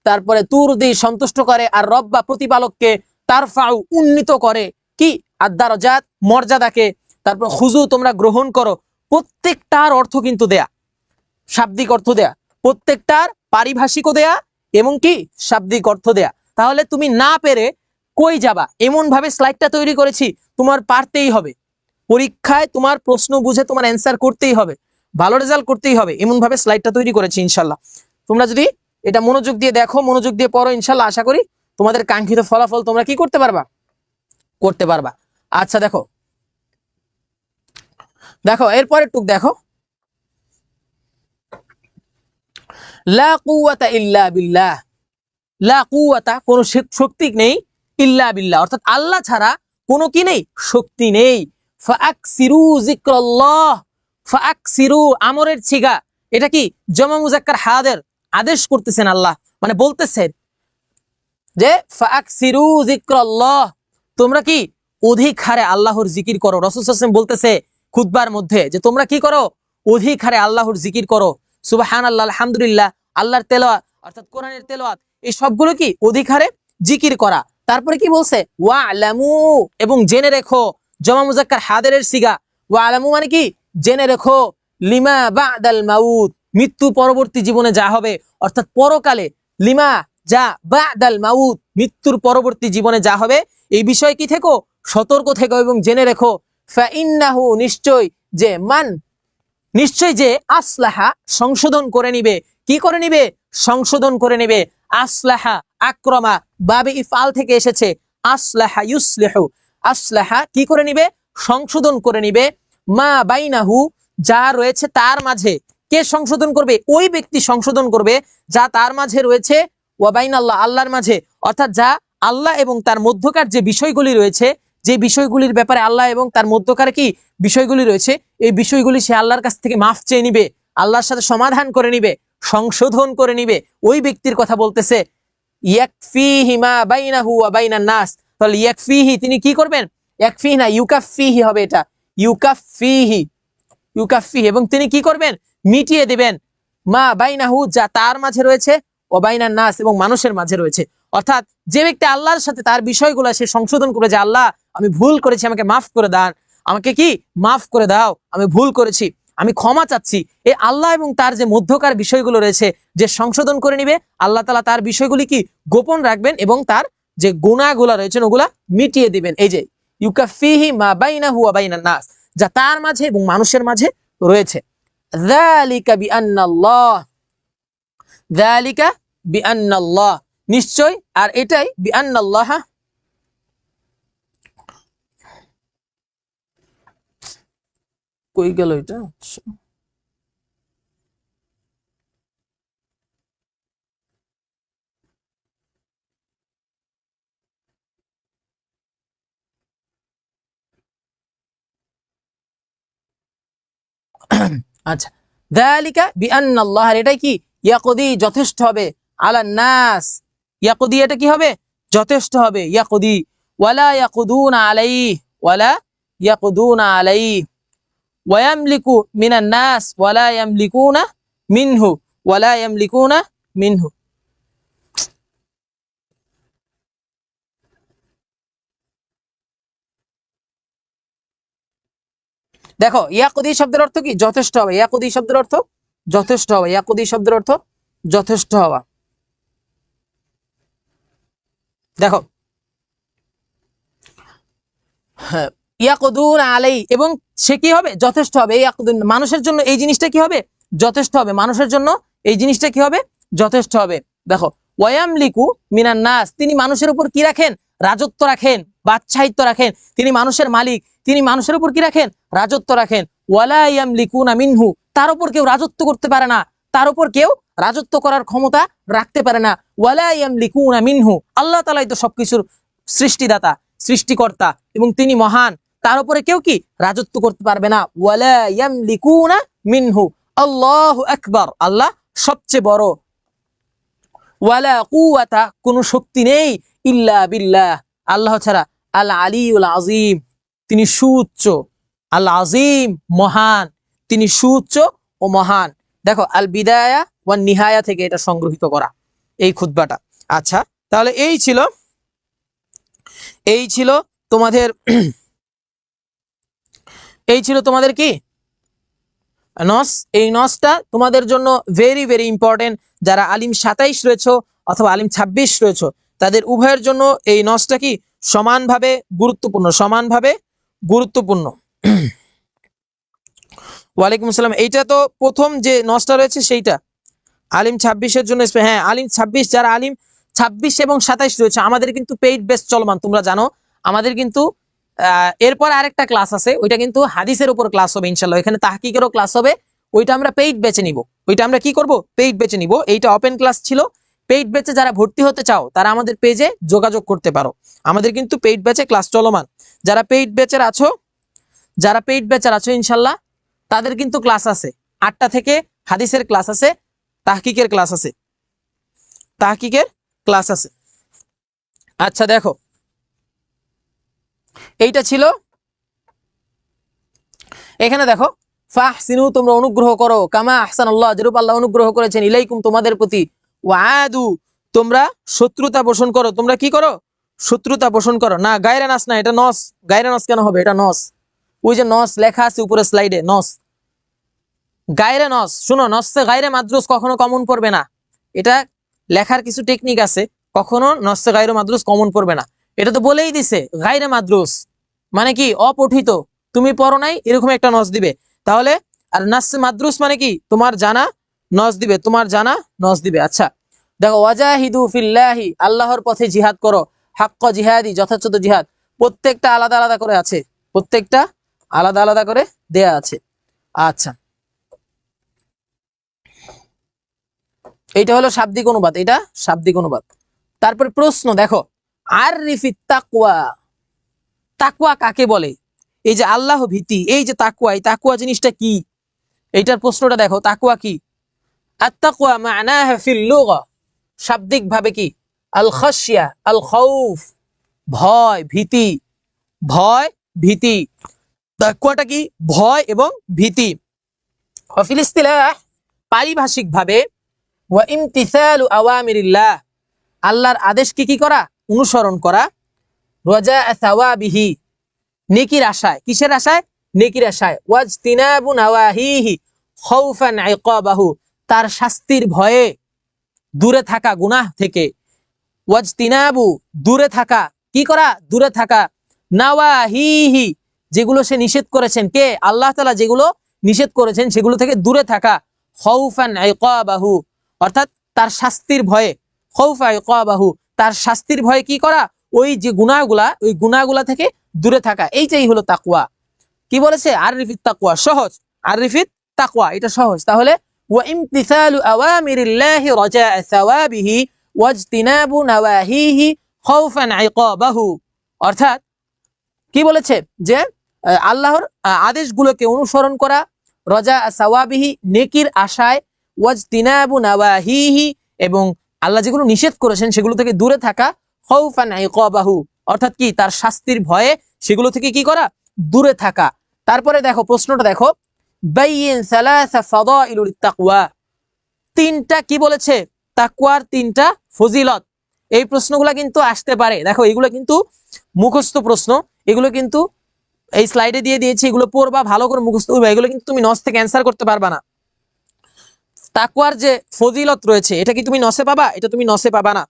Speaker 1: তারপরে তুরদি সন্তুষ্ট করে, আর রব্বা প্রতিপালককে, তারফাউ উন্নীত করে, কি আদ-দারাজাত মর্যাদাকে, তারপর খুজু তোমরা গ্রহণ করো, প্রত্যেকটার অর্থ কিন্তু দেয়া, শাব্দিক অর্থ দেয়া, প্রত্যেকটার পারিভাষিকও দেয়া এবং কি শাব্দিক অর্থ দেয়া। তাহলে তুমি না পেরে কই যাবা, এমন ভাবে স্লাইডটা তৈরি করেছি, তোমার পারতেই হবে, পরীক্ষায় তোমার প্রশ্ন বুঝে তোমার অ্যান্সার করতেই হবে, ভালো রেজাল্ট করতেই হবে, এমন ভাবে স্লাইডটা তৈরি করেছি ইনশাল্লাহ। তোমরা যদি এটা মনোযোগ দিয়ে দেখো, মনোযোগ দিয়ে পড়ো, ইনশাল্লাহ আশা করি তোমাদের কাঙ্ক্ষিত ফলাফল তোমরা কি করতে পারবা, করতে পারবা। আচ্ছা দেখো দেখো এরপরে টুক দেখো, লা কুওয়াতা ইল্লা বিল্লাহ, লা কুওয়াতা কোনো শক্তি নেই, ইল্লা বিল্লাহ অর্থাৎ আল্লাহ ছাড়া কোনো কি নেই, শক্তি নেই। ফাআকসিরু যিকরাল্লাহ, ফাআকসিরু আমরের ছিগা, এটা কি জমা মুযাক্কার হাদের, আদেশ করতেছেন আল্লাহ, মানে বলতেছেন যে ফাআকসিরু যিকরাল্লাহ, তোমরা কি অধিক হারে আল্লাহর জিকির করো। রাসূল সাল্লাল্লাহু আলাইহি ওয়াসাল্লাম বলতেছে খুতবার মধ্যে যে তোমরা কি করো, অধিক হারে আল্লাহর জিকির করো, সুবহানাল্লাহ, আলহামদুলিল্লাহ, আল্লাহর তেলাওয়াত অর্থাৎ কোরআনের তেলাওয়াত, এই সবগুলো কি অধিক হারে জিকির করা। তারপরে কি বলছে, ওয়ালামু এবং জেনে রেখো, জমা মুযাক্কার হাদেরের সিগা, ওয়ালামু মানে কি জেনে রেখো, লিমা বাদাল মাউত মৃত্যু পরবর্তী জীবনে যা হবে, অর্থাৎ পরকালে, লিমা যা বাদাল মাউত মৃত্যুর পরবর্তী জীবনে যা হবে, এই বিষয়ে কি থেকো, সতর্ক থেকো এবং জেনে রেখো। ফাইন্নাহু নিশ্চয় যে, মান নিশ্চয় যে, আসলাহা সংশোধন করে নিবে, কি করে নিবে, সংশোধন করে নিবে, আসলাহা আক্রমা বাবে ইফআল থেকে এসেছে, আসলাহা ইউসলিহু, আসলাহা কি করে নিবে, সংশোধন করে নিবে, মা বাইনাহু যা রয়েছে তার মাঝে, কে সংশোধন করবে, ওই ব্যক্তি সংশোধন করবে যা তার মাঝে রয়েছে, ওয়া বাইনাল্লাহ আল্লাহর মাঝে, অর্থাৎ যা আল্লাহ এবং তার মধ্যকার যে বিষয়গুলি রয়েছে, যে বিষয়গুলির ব্যাপারে আল্লাহ এবং তার মধ্যকার কি বিষয়গুলি রয়েছে, এই বিষয়গুলি সে আল্লাহর কাছ থেকে মাফ চেয়ে নিবে, আল্লাহর সাথে সমাধান করে নিবে, সংশোধন করে নিবে, ওই ব্যক্তির কথা বলতেছে। ইয়াকফিহি মা বাইনাহু ওয়া বাইনান নাস, তাহলে ইয়াকফিহি তিনি কি করবেন, ইয়াকফিহি না ইউকাফিহি হবে, এটা ইউকাফিহি, ইউকাফিহি, এবং তিনি কি করবেন, মিটিয়ে দিবেন, মা বাইনাহু যা তার মাঝে রয়েছে, ওয়া বাইনান নাস এবং মানুষের মাঝে রয়েছে। অর্থাৎ যে ব্যক্তি আল্লাহর সাথে তার বিষয়গুলো সে সংশোধন করে, যে আল্লাহ আমি ভুল করেছি, আমাকে মাফ করে দাও, আমাকে কি মাফ করে দাও, আমি ভুল করেছি, আমি ক্ষমা চাচ্ছি, এই আল্লাহ এবং তার যে মধ্যকার বিষয়গুলো রয়েছে, যে সংশোধন করে নিবে, আল্লাহ তাআলা তার বিষয়গুলি কি গোপন রাখবেন এবং তার যে গুনাহগুলো রয়েছে ওগুলা মিটিয়ে দিবেন। এই যে ইউকাফিহি মা বাইনাহু ওয়া বাইনান নাস, যা তার মাঝে এবং মানুষের মাঝে রয়েছে। যালিকা বিআন্নাল্লাহ, যালিকা বিআন্নাল্লাহ নিশ্চয়, আর এটাই বিআন্নাল্লাহ, কই গেল এটা, আচ্ছা, যালিকা বিআন্নাল্লাহ, এটাই কি ইয়াকদি যথেষ্ট হবে, আলান নাস, ইয়াকদি এটা কি হবে, যথেষ্ট হবে, ইয়াকদি, ওয়ালা ইয়াকুদুনা আলাইহি, ওয়ালা ইয়াকুদুনা আলাইহি, ওয়ায়ামলিকু মিনান নাস ওয়ালা ইয়ামলিকুনা মিনহু, ওয়ালা ইয়ামলিকুনা মিনহু। দেখো ইয়াকুদি শব্দের অর্থ কি? যথেষ্ট হবে। ইয়াকুদি শব্দের অর্থ যথেষ্ট হবে। ইয়াকুদি শব্দের অর্থ যথেষ্ট হওয়া। দেখো হ্যাঁ, ইয়াকুদুন আলাই, এবং সে কি হবে? যথেষ্ট হবে। ইয়াকুদুন, মানুষের জন্য এই জিনিসটা কি হবে? যথেষ্ট হবে। মানুষের জন্য এই জিনিসটা কি হবে? যথেষ্ট হবে। দেখো ওয়ায়ামলিকু মিনান নাস, তিনি মানুষের উপর কি রাখেন? রাজত্ব রাখেন, বাদশাহিত্ব রাখেন। তিনি মানুষের মালিক, তিনি মানুষের উপর কি রাখেন? রাজত্ব রাখেন। ওয়ালা ইয়ামলিকুনা মিনহু, তার উপর কেউ রাজত্ব করতে পারে না, তার উপর কেউ রাজত্ব করার ক্ষমতা রাখতে পারে না। ওয়ালা ইয়ামলিকুনা মিনহু, আল্লাহ তাআলাই তো সবকিছুর সৃষ্টিদাতা, সৃষ্টিকর্তা, এবং তিনি মহান, তার উপরে কেউ কি রাজত্ব করতে পারবে না। ওয়ালা ইয়ামলিকুনা মিনহু, আল্লাহু আকবার, আল্লাহ সবচেয়ে বড়। ওয়ালা কুওয়াতা, কোনো শক্তি নেই, ইল্লা বিল্লাহ, আল্লাহ ছাড়া। আল আলিউল আযীম, তিনি সুউচ্চ। আল আযীম, মহান, তিনি সুউচ্চ ও মহান। দেখো আল বিদায়া ওয়ান নিহায়া থেকে এটা সংগ্রহিত করা এই খুতবাটা। আচ্ছা, তাহলে এই ছিল তোমাদের এই ছিল তোমাদের কি নস। এই নসটা তোমাদের জন্য ভেরি ভেরি ইম্পর্টেন্ট। যারা আলিম 27 রয়েছে অথবা আলিম 26 রয়েছে, তাদের উভয়ের জন্য এই নসটা কি সমানভাবে গুরুত্বপূর্ণ, সমানভাবে গুরুত্বপূর্ণ। ওয়ালাইকুম আসসালাম। এইটা তো প্রথম যে নসটা রয়েছে সেইটা আলিম 26-এর জন্য। হ্যাঁ, আলিম 26, যারা আলিম 26 এবং 27 রয়েছে, আমাদের কিন্তু পেইড বেস চলমান, তোমরা জানো। আমাদের কিন্তু এরপর আরেকটা ক্লাস আছে, ওইটা কিন্তু হাদিসের উপর ক্লাস হবে ইনশাল্লাহ। এখানে তাহকিকেরও ক্লাস হবে, ওইটা আমরা পেইড বেচে নিব। ওইটা আমরা কি করব? পেইড বেচে নিব। এইটা ওপেন ক্লাস ছিল। পেইড বেচে যারা ভর্তি হতে চাও তারা আমাদের পেজে যোগাযোগ করতে পারো। আমাদের কিন্তু পেইড বেচে ক্লাস চলমান। যারা পেইড বেচের আছো ইনশাল্লাহ, তাদের কিন্তু ক্লাস আছে 8টা থেকে। হাদিসের ক্লাস আছে, তাহকিকের ক্লাস আছে, আচ্ছা দেখো, এইটা ছিল। এখানে দেখো ফাহসিনু, তোমরা অনুগ্রহ করো, কামা আহসানাল্লাহ, যেরূপ আল্লাহ অনুগ্রহ করেছেন, ইলাইকুম, তোমাদের প্রতি। ওয়াদু, তোমরা শত্রুতা পোষণ করো। তোমরা কি করো? শত্রুতা পোষণ করো। না, গায়রে নাস না, এটা নস। গায়রে নস কেন হবে? এটা নস। ওই যে নস লেখা আছে উপরে স্লাইডে, নস। গায়রে নস, শুনো, নসে গায়রে মাদ্রুস কখনো কমন পড়বে না। এটা লেখার কিছু টেকনিক আছে, কখনো নসে গায়রে মাদ্রুস কমন পড়বে না। এটা তো বলেই দিছে গায়রে মাদ্রুস মানে কি? অপঠিত, তুমি পড়ো নাই, এরকম একটা নস দিবে। তাহলে আর নাসে মাদ্রুস মানে কি? তোমার জানা নস দিবে, তোমার জানা নস দিবে। আচ্ছা দেখো, ওয়াজাহিদু ফিল্লাহি, আল্লাহর পথে জিহাদ করো। হাক্ক জিহাদি, যথাযথ জিহাদ। প্রত্যেকটা আলাদা আলাদা করে আছে, প্রত্যেকটা আলাদা আলাদা করে দেয়া আছে। আচ্ছা, এইটা হলো শাব্দিক অনুবাদ, এটা শাব্দিক অনুবাদ। তারপর প্রশ্ন দেখো, আররিফিত তাকওয়া, তাকওয়া কাকে বলে? এই যে আল্লাহ ভীতি, এই যে তাকওয়া, এই তাকওয়া জিনিসটা কি? এইটার প্রশ্নটা দেখো, তাকওয়া কি? আত-তাকওয়া মা'নাহা ফিল লুগা, শাব্দিক ভাবে কি? আল খাশিয়া, আল খাউফ, ভয়, ভীতি। ভয়, ভীতি। তাকওয়াটা কি? ভয় এবং ভীতি। ওয়া ফিল ইসতিলাহ, পারিভাষিক ভাবে, ওয়া ইমতিসালু আওয়ামিরিল্লাহ, আল্লাহর আদেশকে কি করা? অনুসরণ করা। রাজা সাওয়াবিহি, নেকির আশায়। কিসের আশায়? নেকির আশায়। ওয়াজতিনাবু নাওয়াহিহি খাউফান ইকাবাহু, তার শাস্তির ভয়ে দূরে থাকা গুনাহ থেকে। ওয়াজতিনাবু, দূরে থাকা, কি করা? দূরে থাকা। নাওয়াহিহি, যেগুলো সে নিষেধ করেছেন, কে? আল্লাহ তাআলা যেগুলো নিষেধ করেছেন সেগুলো থেকে দূরে থাকা। খাউফান ইকাবাহু, অর্থাৎ তার শাস্তির ভয়ে। খাউফা ইকাবাহু, তার শাস্তির ভয়ে কি করা? ওই যে গুনাহগুলা, ওই গুনাহগুলা থেকে দূরে থাকা। এইটাই হলো তাকওয়া। কি বলেছে? আররিফিত তাকওয়া, সহজ। আররিফিত তাকওয়া, এটা সহজ। তাহলে ওয়া ইমতিসালু আওয়ামিরিল্লাহি রাজা সাওয়াবিহি ওয়াজতিনাবু নাওয়াহিহি খাউফান ইকাবাহু, অর্থাৎ কি বলেছে? যে আল্লাহর আদেশগুলোকে অনুসরণ করা, রাজা সাওয়াবিহি, নেকির আশায়, ওয়াজতিনাবু নাওয়াহিহি, এবং আল্লাহ যেগুলো নিষেধ করেছেন সেগুলো থেকে দূরে থাকা, খাউফান ইকাবাহু, অর্থাৎ কি? তার শাস্তির ভয়ে সেগুলো থেকে কি করা? দূরে থাকা। তারপরে দেখো প্রশ্নটা দেখো, বাইয়িন সালাসা ফাদাইলুত তাকওয়া, তিনটা কি বলেছে তাকওয়ার তিনটা ফজিলত। এই প্রশ্নগুলো কিন্তু আসতে পারে। দেখো এগুলো কিন্তু মুখস্থ প্রশ্ন, এগুলো কিন্তু এই স্লাইডে দিয়ে দিয়েছি, এগুলো পড়বা, ভালো করে মুখস্থ করবা, এগুলো কিন্তু তুমি নস থেকে অ্যান্সার করতে পারবা না। তাকওয়ার যে ফজিলত রয়েছে এটা কি তুমি নসে পাবা? এটা তুমি নসে পাবা না,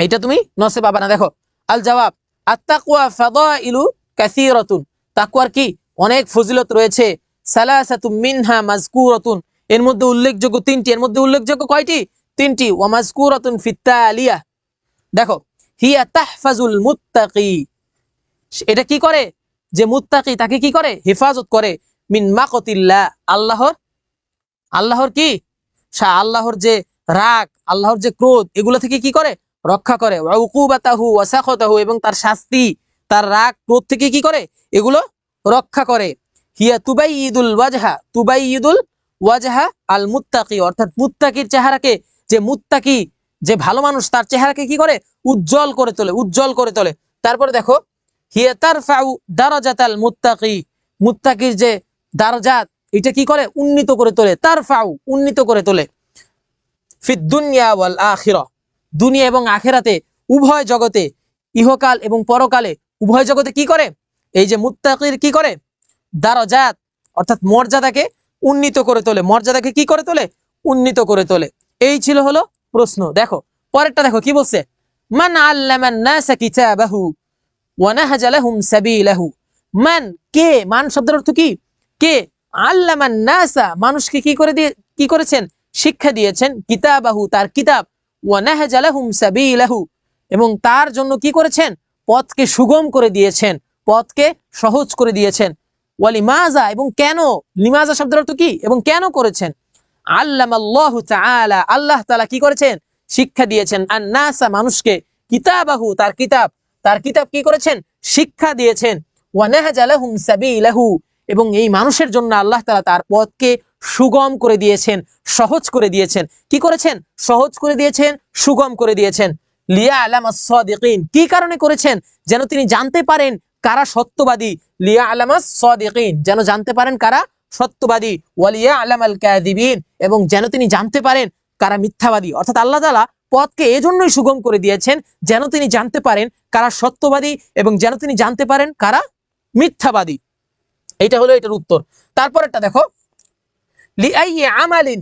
Speaker 1: এটা তুমি নসে পাবা না। দেখো আল জবাব, আত-তাকওয়া ফাদাইলু কাসীরাতুন, তাকওয়ার কি অনেক ফজিলত রয়েছে। সালাসাতুম মিনহা মাযকুরাতুন, এর মধ্যে উল্লেখযোগ্য তিনটি, এর মধ্যে উল্লেখযোগ্য কয়টি? তিনটি। ওয়া মাযকুরাতুন ফিত-তালিয়া, দেখো হিয়া তাহফাজুল মুত্তাকি, এটা কি করে? যে মুত্তাকি তাকে কি করে? হেফাজত করে। মিন মাকাতিল্লাহ, আল্লাহর কি আল্লাহর যে রাগ, আল্লাহর যে ক্রোধ, এগুলো থেকে কি করে? রক্ষা করে। ওয়া উকুবাতাহু ওয়া সাখাতাহু, এবং তার শাস্তি, তার রাগ ক্রোধ থেকে কি করে? এগুলো রক্ষা করে। হিয়া তুবাইয়িদুল ওয়াজহা আল মুত্তাকি, অর্থাৎ মুত্তাকির চেহারাকে, যে মুত্তাকি যে ভালো মানুষ তার চেহারাকে কি করে? উজ্জ্বল করে তোলে। তারপরে দেখো হিয়া তারফাউ দারাজাতাল মুত্তাকি, মুত্তাকির যে দারাজাত এটা কি করে? উন্নীত করে তোলে। তারফাউ, উন্নীত করে তোলে। ফিদ দুনিয়া ওয়াল আখিরাহ, দুনিয়া এবং আখিরাতে, উভয় জগতে, ইহকাল এবং পরকালে, উভয় জগতে কি করে? এই যে মুত্তাকির কি করে? দারাজাত অর্থাৎ মর্যাদাকে উন্নীত করে তোলে, মর্যাদাকে কি করে তোলে? উন্নীত করে তোলে। এই ছিল হলো প্রশ্ন। দেখো পরেরটা দেখো কি বলছে, মান আল্লামান নাসা কিতাবাহু ওয়া নাহাজা লাহুম সাবিলাহু। মান, কে, মান শব্দের অর্থ কি? কে। আল্লামান নাসা, মানুষকে কি করেছেন? শিক্ষা দিয়েছেন। কিতাবাহু, তার কিতাব। ওয়া নাহাজা লাহুম সাবিলাহু, এবং তার জন্য কি করেছেন? পথকে সুগম করে দিয়েছেন, পথকে সহজ করে দিয়েছেন। ওয়ালিমাজা, এবং কেন? লিমাজা শব্দের অর্থ কি? এবং কেন করেছেন? আল্লামাল্লাহু তাআলা, আল্লাহ তাআলা কি করেছেন? শিক্ষা দিয়েছেন। আন-নাসা, মানুষকে। কিতাবাহু, তার কিতাব কি করেছেন? শিক্ষা দিয়েছেন। ওয়া নাহাজা লাহুম সাবিলাহু, এবং এই মানুষের জন্য আল্লাহ তাআলা তার পথকে সুগম করে দিয়েছেন, সহজ করে দিয়েছেন। কি করেছেন? সহজ করে দিয়েছেন, সুগম করে দিয়েছেন। লিয়ালামাস সাদিকিন, কি কারণে করেছেন? যেন তিনি জানতে পারেন কারা সত্যবাদী। লিয়ালামাস সাদিকিন, যেন জানতে পারেন কারা সত্যবাদী। ওয়ালিয়ালামাল কাযিবিন, এবং যেন তিনি জানতে পারেন কারা মিথ্যাবাদী। অর্থাৎ আল্লাহ তাআলা পথকে এজন্যই সুগম করে দিয়েছেন যেন তিনি জানতে পারেন কারা সত্যবাদী, এবং যেন তিনি জানতে পারেন কারা মিথ্যাবাদী। এটা হলো এটার উত্তর। তারপরেরটা দেখো, লিআইয়ি আমালিন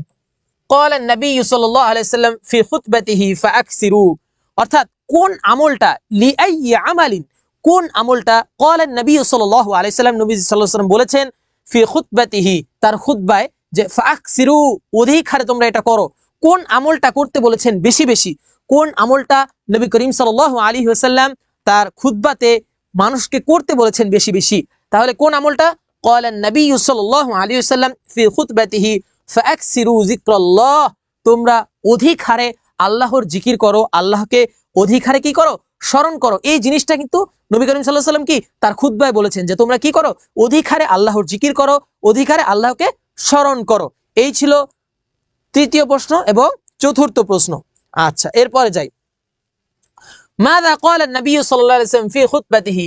Speaker 1: ক্বালা নবী সাল্লাল্লাহু আলাইহি ওয়াসাল্লাম ফি খুতবাতিহি ফাআকসিরু, অর্থাৎ কোন আমলটা, লিআইয়ি আমালিন, কোন আমলটা, ক্বালা নবী সাল্লাল্লাহু আলাইহি ওয়াসাল্লাম, নবী সাল্লাল্লাহু আলাইহি ওয়াসাল্লাম বলেছেন, ফি খুতবাতিহি, তার খুতবায়, যে ফাআকসিরু, অধিক হারে তোমরা এটা করো। কোন আমলটা করতে বলেছেন বেশি বেশি? কোন আমলটা নবী করিম সাল্লাল্লাহু আলাইহি ওয়াসাল্লাম তার খুতবাতে মানুষকে করতে বলেছেন বেশি বেশি? তাহলে কোন আমলটা? ক্বালা নবী সাল্লাল্লাহু আলাইহি ওয়াসাল্লাম ফি খুতবাতিহি ফাআকসিরু যিকরাল্লাহ, তোমরা অধিক হারে আল্লাহর জিকির করো, আল্লাহকে অধিক হারে কি করো? স্মরণ করো। এই জিনিসটা কিন্তু নবী করিম সাল্লাল্লাহু আলাইহি ওয়াসাল্লাম কি তার খুতবায় বলেছেন, যে তোমরা কি করো? অধিক হারে আল্লাহর জিকির করো, অধিক হারে আল্লাহকে স্মরণ করো। এই ছিল তৃতীয় প্রশ্ন এবং চতুর্থ প্রশ্ন। আচ্ছা এরপরে যাই, মাযা ক্বালা নবী সাল্লাল্লাহু আলাইহি ওয়াসাল্লাম ফি খুতবাতিহি,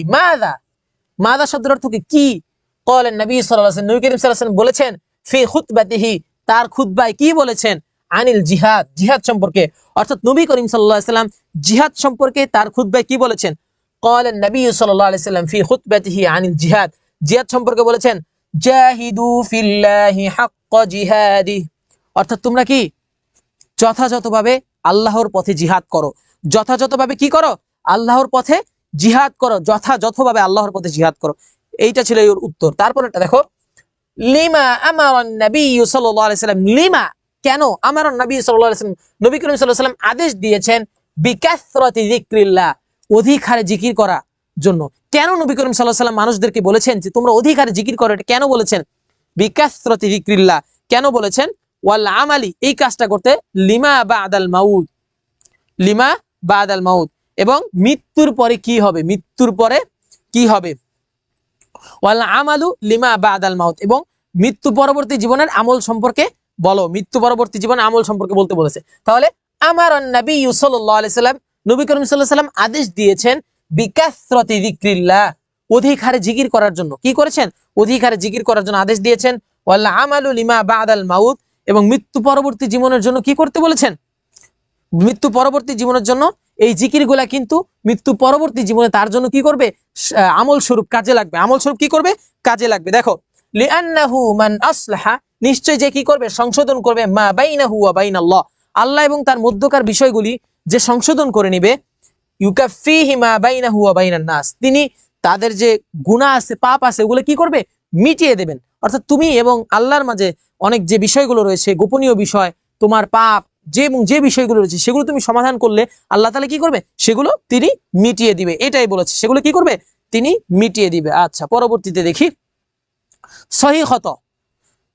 Speaker 1: মাযা শব্দের অর্থ কি? ক্বালা নবী সাল্লাল্লাহু আলাইহি ওয়াসাল্লাম, নবী করিম সাল্লাল্লাহু আলাইহি ওয়াসাল্লাম বলেছেন, ফি খুতবাতিহি, তার খুতবায় কি বলেছেন? আনিল জিহাদ, জিহাদ সম্পর্কে। অর্থাৎ নবী করিম সাল্লাল্লাহু আলাইহি ওয়াসাল্লাম জিহাদ সম্পর্কে তার খুতবায় কি বলেছেন? ক্বালা নবী সাল্লাল্লাহু আলাইহি ওয়াসাল্লাম ফি খুতবাতিহি আনিল জিহাদ, জিহাদ সম্পর্কে বলেছেন, জাহিদু ফিল্লাহি হাক্কা জিহাদি, অর্থাৎ তোমরা কি যথাযথভাবে আল্লাহর পথে জিহাদ করো। যথাযথভাবে কি করো? আল্লাহর পথে জিহাদ করো, যথাযথভাবে আল্লাহর পথে জিহাদ করো। এইটা ছিল এর উত্তর। তারপরেরটা দেখো, লিমা আমারান নবী সাল্লাল্লাহু আলাইহি ওয়াসাল্লাম, লিমা, কেন? আমারান নবী সাল্লাল্লাহু আলাইহি ওয়াসাল্লাম, নবী করিম সাল্লাল্লাহু আলাইহি ওয়াসাল্লাম আদেশ দিয়েছেন বিকাসরাতি যিকরিল্লাহ, অধিক হারে জিকির করার জন্য। কেন নবী করিম সাল্লাল্লাহু আলাইহি ওয়াসাল্লাম মানুষদেরকে বলেছেন যে তোমরা অধিক হারে জিকির করো? এটা কেন বলেছেন? বিকাসরাতি যিকরিল্লাহ কেন বলেছেন? ওয়াল আমালি, এই কাজটা করতে, লিমা বাদাল মাউত, লিমা বাদাল মাউত, এবং মৃত্যুর পরে কি হবে? মৃত্যুর পরে কি হবে? ওয়াল আমালু লিমা বাদাল মাউত, এবং মৃত্যু পরবর্তী জীবনের আমল সম্পর্কে বলো, মৃত্যু পরবর্তী জীবনের আমল সম্পর্কে বলতে বলেছে। তাহলে আমার নবী সাল্লাল্লাহু আলাইহি সাল্লাম, নবী করিম সাল্লাল্লাহু আলাইহি সাল্লাম আদেশ দিয়েছেন বিকাসরাতি যিকরিল্লাহ, অধিক হারে জিকির করার জন্য। কি করেছেন? অধিক হারে জিকির করার জন্য আদেশ দিয়েছেন। ওয়াল আমালু লিমা বাদাল মাউত, এবং মৃত্যু পরবর্তী জীবনের জন্য কি করতে বলেছেন? মৃত্যু পরবর্তী জীবনের জন্য এই জিকিরগুলা কিন্তু মৃত্যু পরবর্তী জীবনে তার জন্য কি করবে? আমল স্বরূপ কাজে লাগবে। আমল স্বরূপ কি করবে? কাজে লাগবে। দেখো, লিআন্নাহু মান আসলাহা, নিশ্চয় যে কি করবে? সংশোধন করবে, মা বাইনাহু ওয়া বাইনাল্লাহ, আল্লাহ এবং তার মধ্যকার বিষয়গুলি যে সংশোধন করে নিবে, ইউকাফিহি মা বাইনাহু ওয়া বাইনান নাস, তিনি তাদের যে গুনাহ আছে, পাপ আছে, ওগুলো কি করবে? মিটিয়ে দেবেন। অর্থাৎ তুমি এবং আল্লাহর মাঝে অনেক যে বিষয়গুলো রয়েছে, গোপনীয় বিষয়, তোমার পাপ যে বিষয়গুলো রয়েছে, সেগুলো তুমি সমাধান করলে আল্লাহ তাআলা কি করবে? সেগুলো তিনি মিটিয়ে দিবে। এটাই বলেছে, সেগুলো কি করবে? তিনি মিটিয়ে দিবে। আচ্ছা, পরবর্তীতে দেখি সহিহত।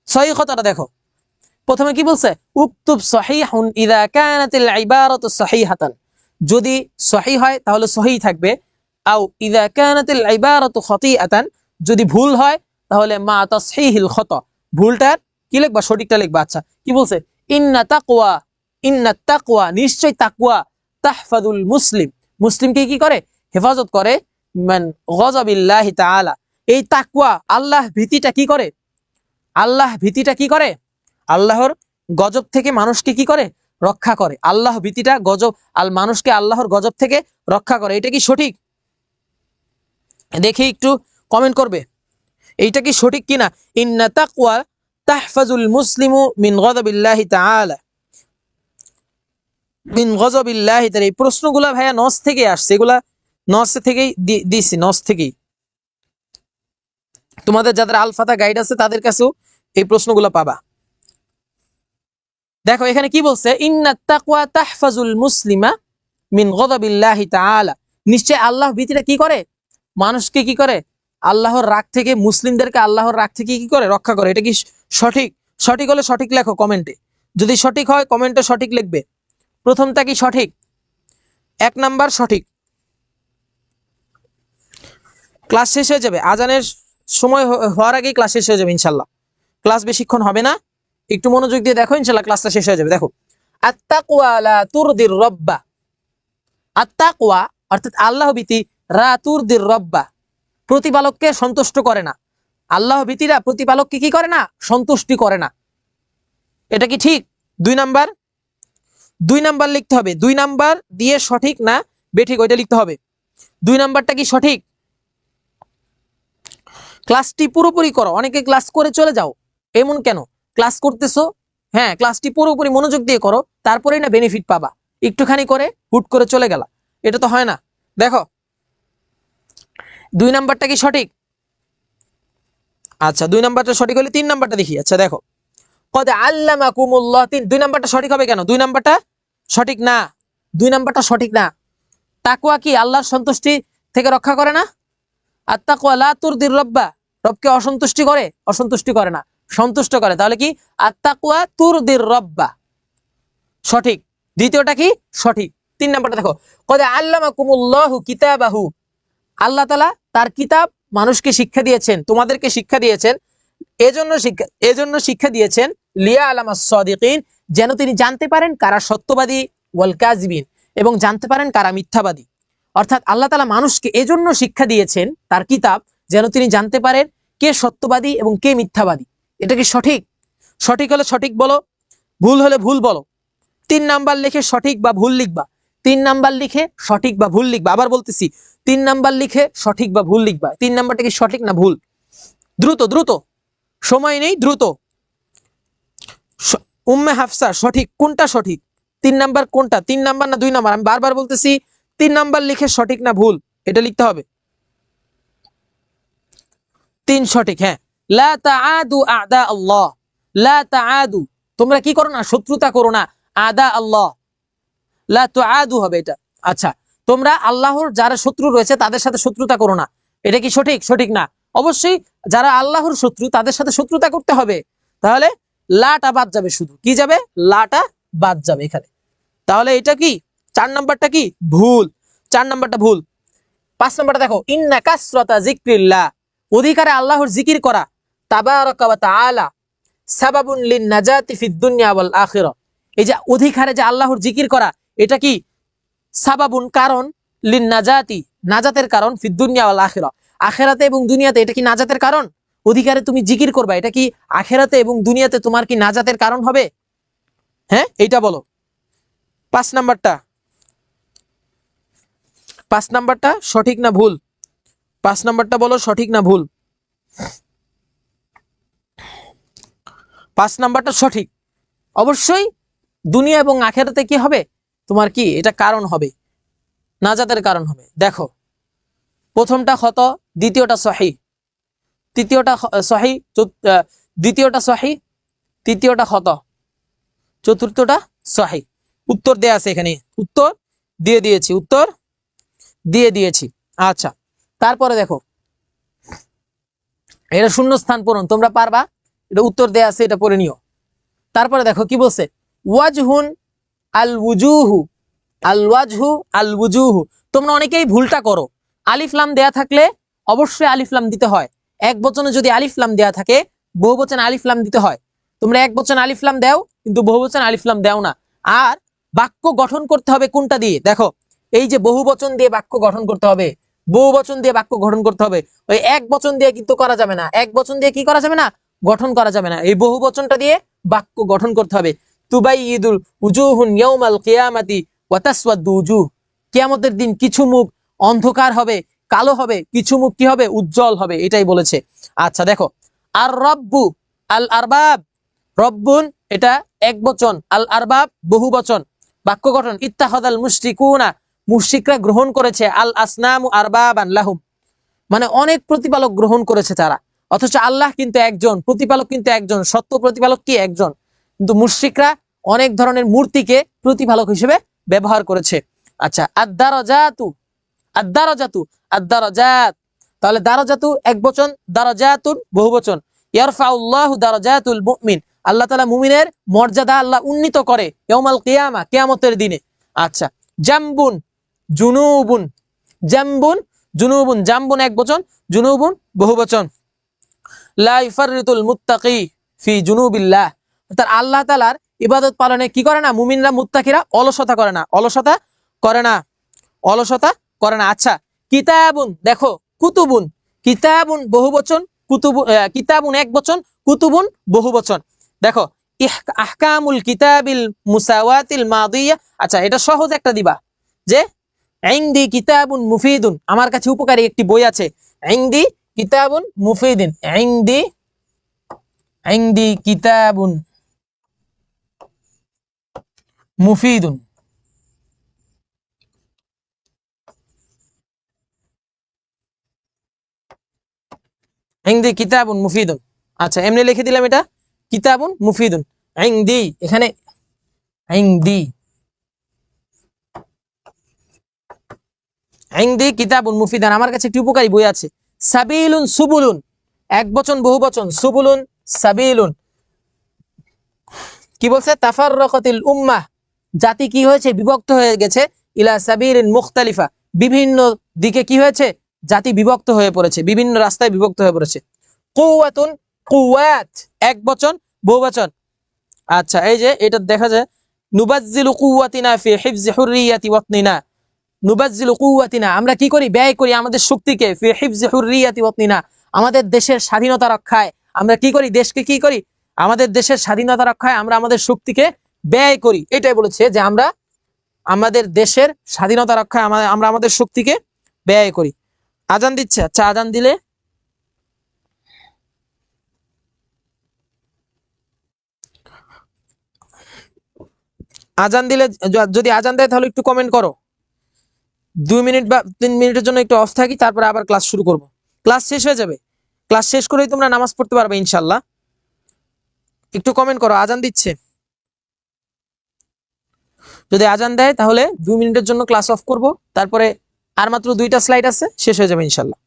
Speaker 1: সহিহতটা দেখো, প্রথমে কি বলছে? উকতুব সহিহুন ইযা কানাতিল ইবারাতু সহিহাতান, যদি সহিহ হয় তাহলে সহিহ থাকবে। আও ইযা কানাতিল ইবারাতু খতিআতান, যদি ভুল হয় তাহলে মা তাসহিহিল খতা, ভুলটার কি লিখবা? সঠিকটা লিখবা। আচ্ছা, কি বলছে? ইন্না তাকওয়া, নিশ্চয় তাকওয়া, তাহফাজুল মুসলিম, মুসলিমকে কি করে? হেফাজত করে, মান গযাবিল্লাহি তাআলা, এই তাকওয়া আল্লাহ ভীতিটা কি করে? আল্লাহ ভীতিটা কি করে? আল্লাহর গজব থেকে মানুষকে কি করে? রক্ষা করে। আল্লাহ ভীতিটা গজব মানুষকে আল্লাহর গজব থেকে রক্ষা করে। এটা কি সঠিক? দেখি একটু কমেন্ট করবে, এইটা কি সঠিক কিনা? ইন্না তাকওয়া তাহফাজুল মুসলিমু মিন গযাবিল্লাহি তাআলা, মিন গযাবিল্লাহি তাআলা। এই প্রশ্নগুলা ভাইয়া নস থেকে আসছে, এগুলা নস থেকেই দিছি, নস থেকেই। তোমাদের যাদের আল ফাতা গাইড আছে তাদের কাছেও এই প্রশ্নগুলো পাবা। দেখো এখানে কি বলছে? ইন্নাত তাকওয়া তাহফাজুল মুসলিমা মিন গযাবিল্লাহি তাআলা, নিশ্চয় আল্লাহ ভীতিটা কি করে? মানুষকে কি করে? আল্লাহর রাগ থেকে, মুসলিমদেরকে আল্লাহর রাগ থেকে কি করে? রক্ষা করে। এটা কি সঠিক? সঠিক হলে সঠিক লেখো কমেন্টে। যদি সঠিক হয় কমেন্টে সঠিক লিখবে। প্রথমটা কি সঠিক? 1 নাম্বার সঠিক। ক্লাস শেষ হয়ে যাবে, আজানের সময় হওয়ার আগেই ক্লাস শেষ হয়ে যাবে ইনশাল্লাহ। ক্লাস বেশিক্ষণ হবে না, একটু মনোযোগ দিয়ে দেখো, ইনশাল্লাহ ক্লাসটা শেষ হয়ে যাবে। দেখো, আত্তাকওয়া লা তুরদির রব্বা, আত্তাকওয়া অর্থাৎ আল্লাহ ভীতি, রা তুরদির রব্বা, প্রতিপালককে সন্তুষ্ট করে না। আল্লাহ ভীতিরা প্রতিপালককে কি করে না? সন্তুষ্টি করে না। এটা কি ঠিক? 2 নাম্বার, 2 নাম্বার লিখতে হবে। 2 নাম্বার দিয়ে সঠিক না বেঠিক ওইটা লিখতে হবে। 2 নাম্বারটা কি সঠিক? ক্লাসটি পুরোপুরি করো। অনেকে ক্লাস করে চলে যাও, এমন কেন? ক্লাস করতেছো, হ্যাঁ, ক্লাসটি পুরোপুরি মনোযোগ দিয়ে করো, তারপরেই না বেনিফিট পাবা। একটুখানি করে হুট করে চলে গেলা, এটা তো হয় না। দেখো 2 নাম্বারটা কি সঠিক? আচ্ছা, 2 নাম্বারটা সঠিক হলে 3 নাম্বারটা দেখি। আচ্ছা দেখো, কদ আল্লামাকুমুল্লাহ, 2 নাম্বারটা সঠিক হবে কেন? 2 নাম্বারটা সঠিক না, 2 নাম্বারটা সঠিক না। তাকওয়া কি আল্লাহর সন্তুষ্টি থেকে রক্ষা করে না? আত্তাকওয়া লা তুরদির রব্বা, রবকে অসন্তুষ্টি করে? অসন্তুষ্টি করে না, সন্তুষ্ট করে। তাহলে কি? আত্তাকওয়া তুরদির রব্বা, সঠিক। দ্বিতীয়টা কি সঠিক? 3 নাম্বারটা দেখো, কদ আল্লামাকুমুল্লাহু কিতাবাহু, আল্লাহ তাআলা তার কিতাব মানুষকে শিক্ষা দিয়েছেন, তোমাদেরকে শিক্ষা দিয়েছেন। এজন্য শিক্ষা দিয়েছেন, লিয়া আলামাস সাদিকিন, যেন তিনি জানতে পারেন কারা সত্যবাদী, ওয়াল কাযিবিন, এবং জানতে পারেন কারা মিথ্যাবাদী। অর্থাৎ আল্লাহ তাআলা মানুষকে এজন্য শিক্ষা দিয়েছেন তার কিতাব, যেন তিনি জানতে পারেন কে সত্যবাদী এবং কে মিথ্যাবাদী। এটা কি সঠিক? সঠিক হলে সঠিক বলো, ভুল হলে ভুল বলো। 3 নাম্বার লিখে সঠিক বা ভুল লিখবা। 3 নাম্বার লিখে সঠিক বা ভুল লিখবা। আবার বলতেছি, 3 নাম্বার লিখে সঠিক বা ভুল লিখবা। 3 নাম্বারটা কি সঠিক না ভুল? দ্রুত দ্রুত, সময় নেই, দ্রুত। উম্মে হাফসা, সঠিক কোনটা? সঠিক 3 নাম্বার কোনটা? 3 নাম্বার না 2 নাম্বার? আমি বারবার বলতেছি 3 নাম্বার লিখে সঠিক না ভুল এটা লিখতে হবে। 3 সঠিক, হ্যাঁ। লা তাআদু আ'দা আল্লাহ, লা তাআদু, তোমরা কি করো না? শত্রুতা করো না। আদা আল্লাহ, লা তুআদু হবে এটা। আচ্ছা, তোমরা আল্লাহর যারা শত্রু রয়েছে তাদের সাথে শত্রুতা করো না। এটা কি সঠিক? সঠিক না। অবশ্যই যারা আল্লাহর শত্রু তাদের সাথে শত্রুতা করতে হবে। তাহলে লাটা বাদ যাবে, শুধু কি যাবে? লাটা বাদ যাবে এখানে। তাহলে এটা কি 4 নাম্বারটা কি ভুল? 4 নাম্বারটা ভুল। 5 নাম্বারটা দেখো, ইন্না কাসরাতা যিকরিল্লাহ, অধিকারে আল্লাহর জিকির করা, তাবারাকা ওয়া তাআলা সাবাবুন লিন নাজাতি ফিদ দুনিয়া ওয়াল আখিরাহ, এই যে অধিকারে যে আল্লাহর জিকির করা, এটা কি সাবাবুন কারণ, লিন নাজাতি নাজাতের কারণ, ফিদ দুনিয়া ওয়াল আখিরাহ, আখিরাতে এবং দুনিয়াতে, এটা কি নাজাতের কারণ? অধিকারে তুমি জিকির করবা, এটা কি আখেরাতে এবং দুনিয়াতে তোমার কি নাজাতের কারণ হবে? হ্যাঁ, এইটা বলো। 5 নাম্বারটা, 5 নাম্বারটা সঠিক না ভুল? 5 নাম্বারটা বলো সঠিক না ভুল? 5 নাম্বারটা সঠিক। অবশ্যই দুনিয়া এবং আখেরাতে কি হবে, তোমার কি এটা কারণ হবে, নাজাতের কারণ হবে। দেখো, প্রথমটা খত, দ্বিতীয়টা সহি, তৃতীয়টা সহি, দ্বিতীয়টা সহি, তৃতীয়টা খত, চতুর্থটা সহি। উত্তর দেয়া আছে এখানে, উত্তর দিয়ে দিয়েছি, উত্তর দিয়ে দিয়েছি। আচ্ছা, তারপরে দেখো, এটা শূন্যস্থান পূরণ, তোমরা পারবা, এটা উত্তর দেয়া আছে, এটা পড়ে নিও। তারপরে দেখো কি বলছে, ওয়াজহুন আল ওয়াজহু, আল ওয়াজহু আল ওয়াজহু। তোমরা অনেকেই ভুলটা করো, আলিফ লাম দেয়া থাকলে অবশ্যই আলিফ লাম দিতে হয়। এক বচনে যদি আলিফ লাম দেয়া থাকে, বহুবচনে আলিফ লাম দিতে হয়। তোমরা এক বচনে আলিফ লাম দাও, কিন্তু বহুবচনে আলিফ লাম দাও না। আর বাক্য গঠন করতে হবে কোনটা দিয়ে? দেখো, এই যে বহুবচন দিয়ে বাক্য গঠন করতে হবে, বহুবচন দিয়ে বাক্য গঠন করতে হবে। ওই এক বচন দিয়ে কিন্তু করা যাবে না, এক বচন দিয়ে কি করা যাবে না, গঠন করা যাবে না। এই বহুবচনটা দিয়ে বাক্য গঠন করতে হবে। তুবাইয়িদুল উজুহুন ইয়াউমাল কিয়ামাতি ওয়া তাসওয়াদু উজুহ। কিয়ামতের দিন কিছু মুখ অন্ধকার হবে, কালো হবে, কিছু মুখ কি হবে, উজ্জ্বল হবে, এটাই বলেছে। আচ্ছা দেখো, আর রব্বু আল আরবাব, রব্বুন এটা এক বচন, আল আরবাব বহু বচন। বাক্য গঠন, ইত্তাখাযাল মুশরিকুনা, মুশরিকরা গ্রহণ করেছে, আল আসনামু আরবাবান লাহুম, মানে অনেক প্রতিপালক গ্রহণ করেছে তারা। অথচ আল্লাহ কিন্তু একজন, প্রতিপালক কিন্তু একজন, সত্য প্রতিপালক কি একজন, কিন্তু মুশরিকরা অনেক ধরনের মূর্তিকে প্রতিপালক হিসেবে ব্যবহার করেছে। আচ্ছা, আদ-দারাজাতু, আদ-দারাজাতু, আদ-দারাজাত, তাহলে দারাজাতু এক বচন, দারাজাতুন বহুবচন। ইয়ারফাউল্লাহু দারাজাতুল মুমিন, আল্লাহ তাআলা মুমিনের মর্যাদা আল্লাহ উন্নীত করে ইয়াউমাল কিয়ামা, কিয়ামতের দিনে। আচ্ছা, জামবুন, জুনুবুন, জামবুন, জুনুবুন, জামবুন এক বচন, জুনুবুন বহুবচন। লা ইফাররিতুল মুত্তাকি ফি জুনুবিল্লাহ, তার আল্লাহ তাআলার ইবাদত পালনে কি করে না, মুমিনরা মুত্তাকিরা অলসতা করে না, অলসতা করে না, অলসতা করে না। আচ্ছা, কিতাবুন, দেখো কুতুবুন, কিতাবুন বহুবচন, কুতুবুন কিতাবুন এক বচন, কুতুবুন বহুবচন। দেখো, আহকামুল কিতাবিল মুসাওয়াতিল মাদিয়া। আচ্ছা, এটা সহজ একটা দিবা, যে ইনদি কিতাবুন মুফিদুন, আমার কাছে উপকারী একটি বই আছে। ইনদি কিতাবুন মুফিদিন, ইনদি, ইনদি কিতাবুন মুফিদুন, ইনদি কিতাবুন মুফিদুন। আচ্ছা, এমনি লিখে দিলাম এটা, কিতাবুন মুফিদুন, ইনদি, এখানে ইনদি, ইনদি কিতাবুন মুফিদান, আমার কাছে একটি উপকারী বই আছে। সাবিলুন সুবুলুন, এক বচন বহুবচন, সুবুলুন সাবিলুন। কি বলছে, তাফাররাকাতিল উম্মাহ, জাতি কি হয়েছে, বিভক্ত হয়ে গেছে, ইলা সাবিলিন মুখতালিফা, বিভিন্ন দিকে কি হয়েছে, জাতি বিভক্ত হয়ে পড়েছে, বিভিন্ন রাস্তায় বিভক্ত হয়ে পড়েছে। কুওয়াতুন, কুওয়াত এক বচন বহুবচন। আচ্ছা, এই যে এটা দেখা যায়, নুবাজ্জিলু কুওয়াতিনা ফি হিফজি হুররিয়াতি ওয়াতনিনা, নুবাজ্জিলু কুওয়াতিনা, আমরা কি করি, ব্যয় করি আমাদের শক্তিকে, ফি হিফজি হুররিয়াতি ওয়াতনিনা, আমাদের দেশের স্বাধীনতা রক্ষায় আমরা কি করি, দেশকে কি করি, আমাদের দেশের স্বাধীনতা রক্ষায় আমরা আমাদের শক্তিকে ব্যয় করি। এটাই বলেছে যে আমরা আমাদের দেশের স্বাধীনতা রক্ষায় আমরা আমাদের শক্তিকে ব্যয় করি। আজান দিচ্ছে, আচ্ছা আজান দিলে, আজান দিলে, যদি আজান দেয় তাহলে একটু কমেন্ট করো। 2 মিনিট বা 3 মিনিটের জন্য একটু অফ থাকি, তারপরে আবার ক্লাস শুরু করব। ক্লাস শেষ হয়ে যাবে, ক্লাস শেষ করেই তোমরা নামাজ পড়তে পারবে ইনশাল্লাহ। একটু কমেন্ট করো, আজান দিচ্ছে। যদি আজান দেয় তাহলে 2 মিনিটের জন্য ক্লাস অফ করব, তারপরে আর মাত্র 2টা স্লাইড আছে, শেষ হয়ে যাবে ইনশাল্লাহ।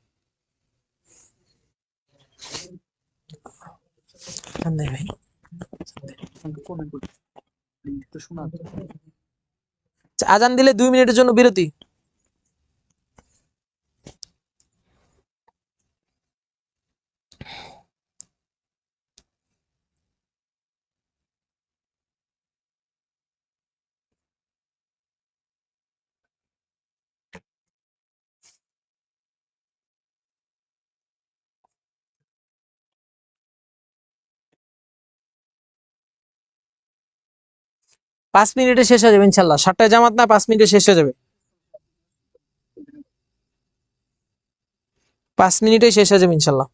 Speaker 1: আজান দিলে 2 মিনিটের জন্য বিরতি। 5 মিনিটে শেষ হয়ে যাবে ইনশাল্লাহ। 7টায় জামাত না, 5 মিনিটে শেষ হয়ে যাবে। 5 মিনিটে শেষ হয়ে যাবে ইনশাল্লাহ।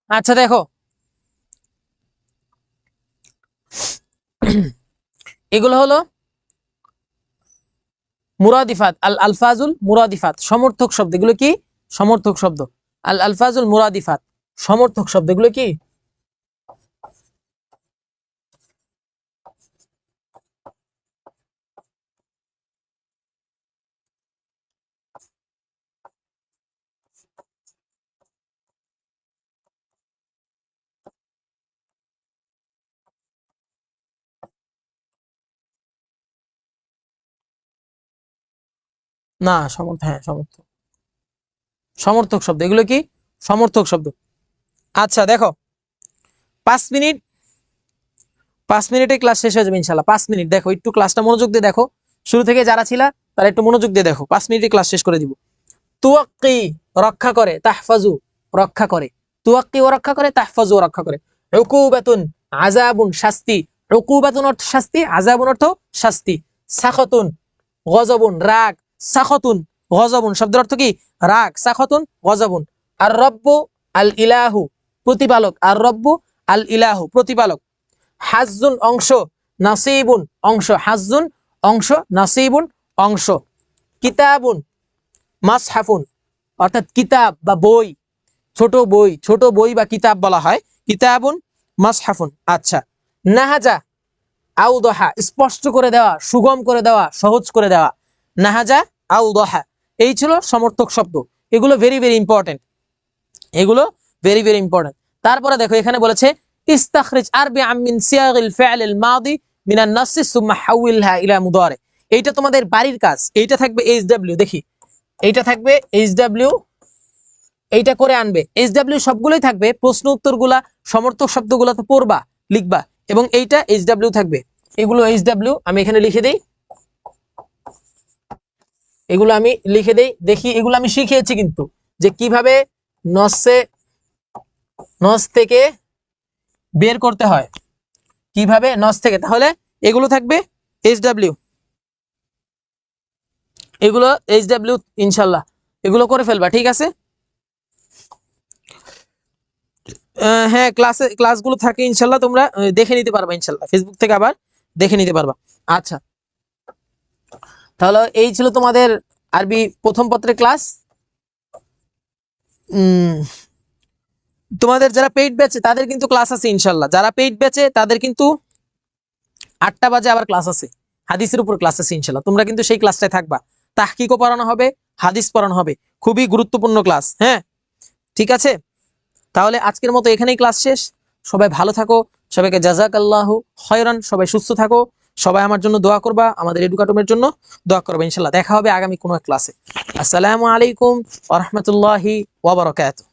Speaker 1: আচ্ছা দেখো, এগুলো হলো মুরাদিফাত, আল আলফাজুল মুরাদিফাত, সমর্থক শব্দ। এগুলো কি? সমর্থক শব্দ। আল আলফাজুল মুরাদিফাত, সমর্থক শব্দ। এগুলো কি? না, হ্যাঁ সমর্থক, সমর্থক শব্দ। এগুলো কি? সমর্থক শব্দ। আচ্ছা দেখো, 5 মিনিট, 5 মিনিটে ক্লাস শেষ হয়ে যাবে ইনশাল্লাহ। 5 মিনিট, দেখো একটু ক্লাসটা মনোযোগ দিয়ে দেখো, শুরু থেকে যারা ছিলা তারা একটু মনোযোগ দিয়ে দেখো। 5 মিনিটে ক্লাস শেষ করে দিব। তুয়াক্কি, রক্ষা করে, তাহফাজু, রক্ষা করে। তুয়াক্কি ও রক্ষা করে, তাহফাজু ও রক্ষা করে। উকুবাতুন, আযাবুন, শাস্তি। উকুবাতুন অর্থ শাস্তি, আযাবুন অর্থ শাস্তি। সাখাতুন, গজবুন, রাগ। সাখাতুন, গজবুন শব্দের অর্থ কি? রাগ। সাখাতুন, গজবুন। আর রব্বু আল ইলাহু, প্রতিপালক। আর রব্বু আল ইলাহু, প্রতিপালক। হাজ্জুন, অংশ। নাসিবুন, অংশ। হাজ্জুন, অংশ। নাসিবুন, অংশ। কিতাবুন, মাসহাফুন, অর্থাৎ কিতাব বা বই, ছোট বই, ছোট বই বা কিতাব বলা হয়। কিতাবুন, মাসহাফুন। আচ্ছা, নাহাজা, আউদহা, স্পষ্ট করে দেওয়া, সুগম করে দেওয়া, সহজ করে দেওয়া। নাহাজা, আউদহা, এই ছিল সমর্থক শব্দ। এগুলো ভেরি ভেরি ইম্পর্টেন্ট, এগুলো ভেরি ভেরি ইম্পর্টেন্ট। তারপরে দেখো এখানে বলেছে ইস্তাখরিজ আরবি মিন সিয়াগিল ফি'লিল মাদি মিনান নাসি সুম্মা হাউইলহা ইলা মুদারি। এইটা তোমাদের বাড়ির কাজ। এইটা থাকবে এইচডব্লিউ, দেখি এইটা থাকবে এইচডব্লিউ, এইটা করে আনবে। এইচডব্লিউ সবগুলোই থাকবে, প্রশ্ন উত্তরগুলা, সমর্থক শব্দগুলো তো পড়বা, লিখবা, এবং এইটা এইচডব্লিউ থাকবে। এগুলো এইচডব্লিউ আমি এখানে লিখে দেই, এগুলো আমি লিখে দেই। দেখি, এগুলো আমি শিখিয়েছি কিন্তু, যে কিভাবে নস থেকে বের করতে হয়, কিভাবে নস থেকে। তাহলে এগুলো থাকবে এইচডব্লিউ, এগুলো এইচডব্লিউ ইনশাল্লাহ, এগুলো করে ফেলবা, ঠিক আছে? হ্যাঁ, ক্লাসগুলো থাকে ইনশাল্লাহ, তোমরা দেখে নিতে পারবা ইনশাল্লাহ, ফেসবুক থেকে আবার দেখে নিতে পারবা। আচ্ছা, তাহলে এই ছিল তোমাদের আরবি প্রথম পত্রের ক্লাস। তোমাদের যারা পেইড ব্যাচে তাদের কিন্তু ক্লাস আছে ইনশাল্লাহ। যারা পেইড ব্যাচে তাদের কিন্তু 8টা বাজে আবার ক্লাস আছে, হাদিসের উপর ক্লাস আছে ইনশাল্লাহ। তোমরা কিন্তু সেই ক্লাসটায় থাকবা, তাহকিকও পড়ানো হবে, হাদিস পড়ানো হবে, খুবই গুরুত্বপূর্ণ ক্লাস। হ্যাঁ, ঠিক আছে, তাহলে আজকের মতো এখানেই ক্লাস শেষ। সবাই ভালো থাকো, সবাইকে জাযাকাল্লাহু খায়রান, সবাই সুস্থ থাকো, সবাই আমার জন্য দোয়া করবা, আমাদের এডুকাটমের জন্য দোয়া করবা ইনশাল্লাহ। দেখা হবে আগামী কোনো এক ক্লাসে। আসসালামু আলাইকুম ওয়া রাহমাতুল্লাহি ওয়া বারাকাতুহু।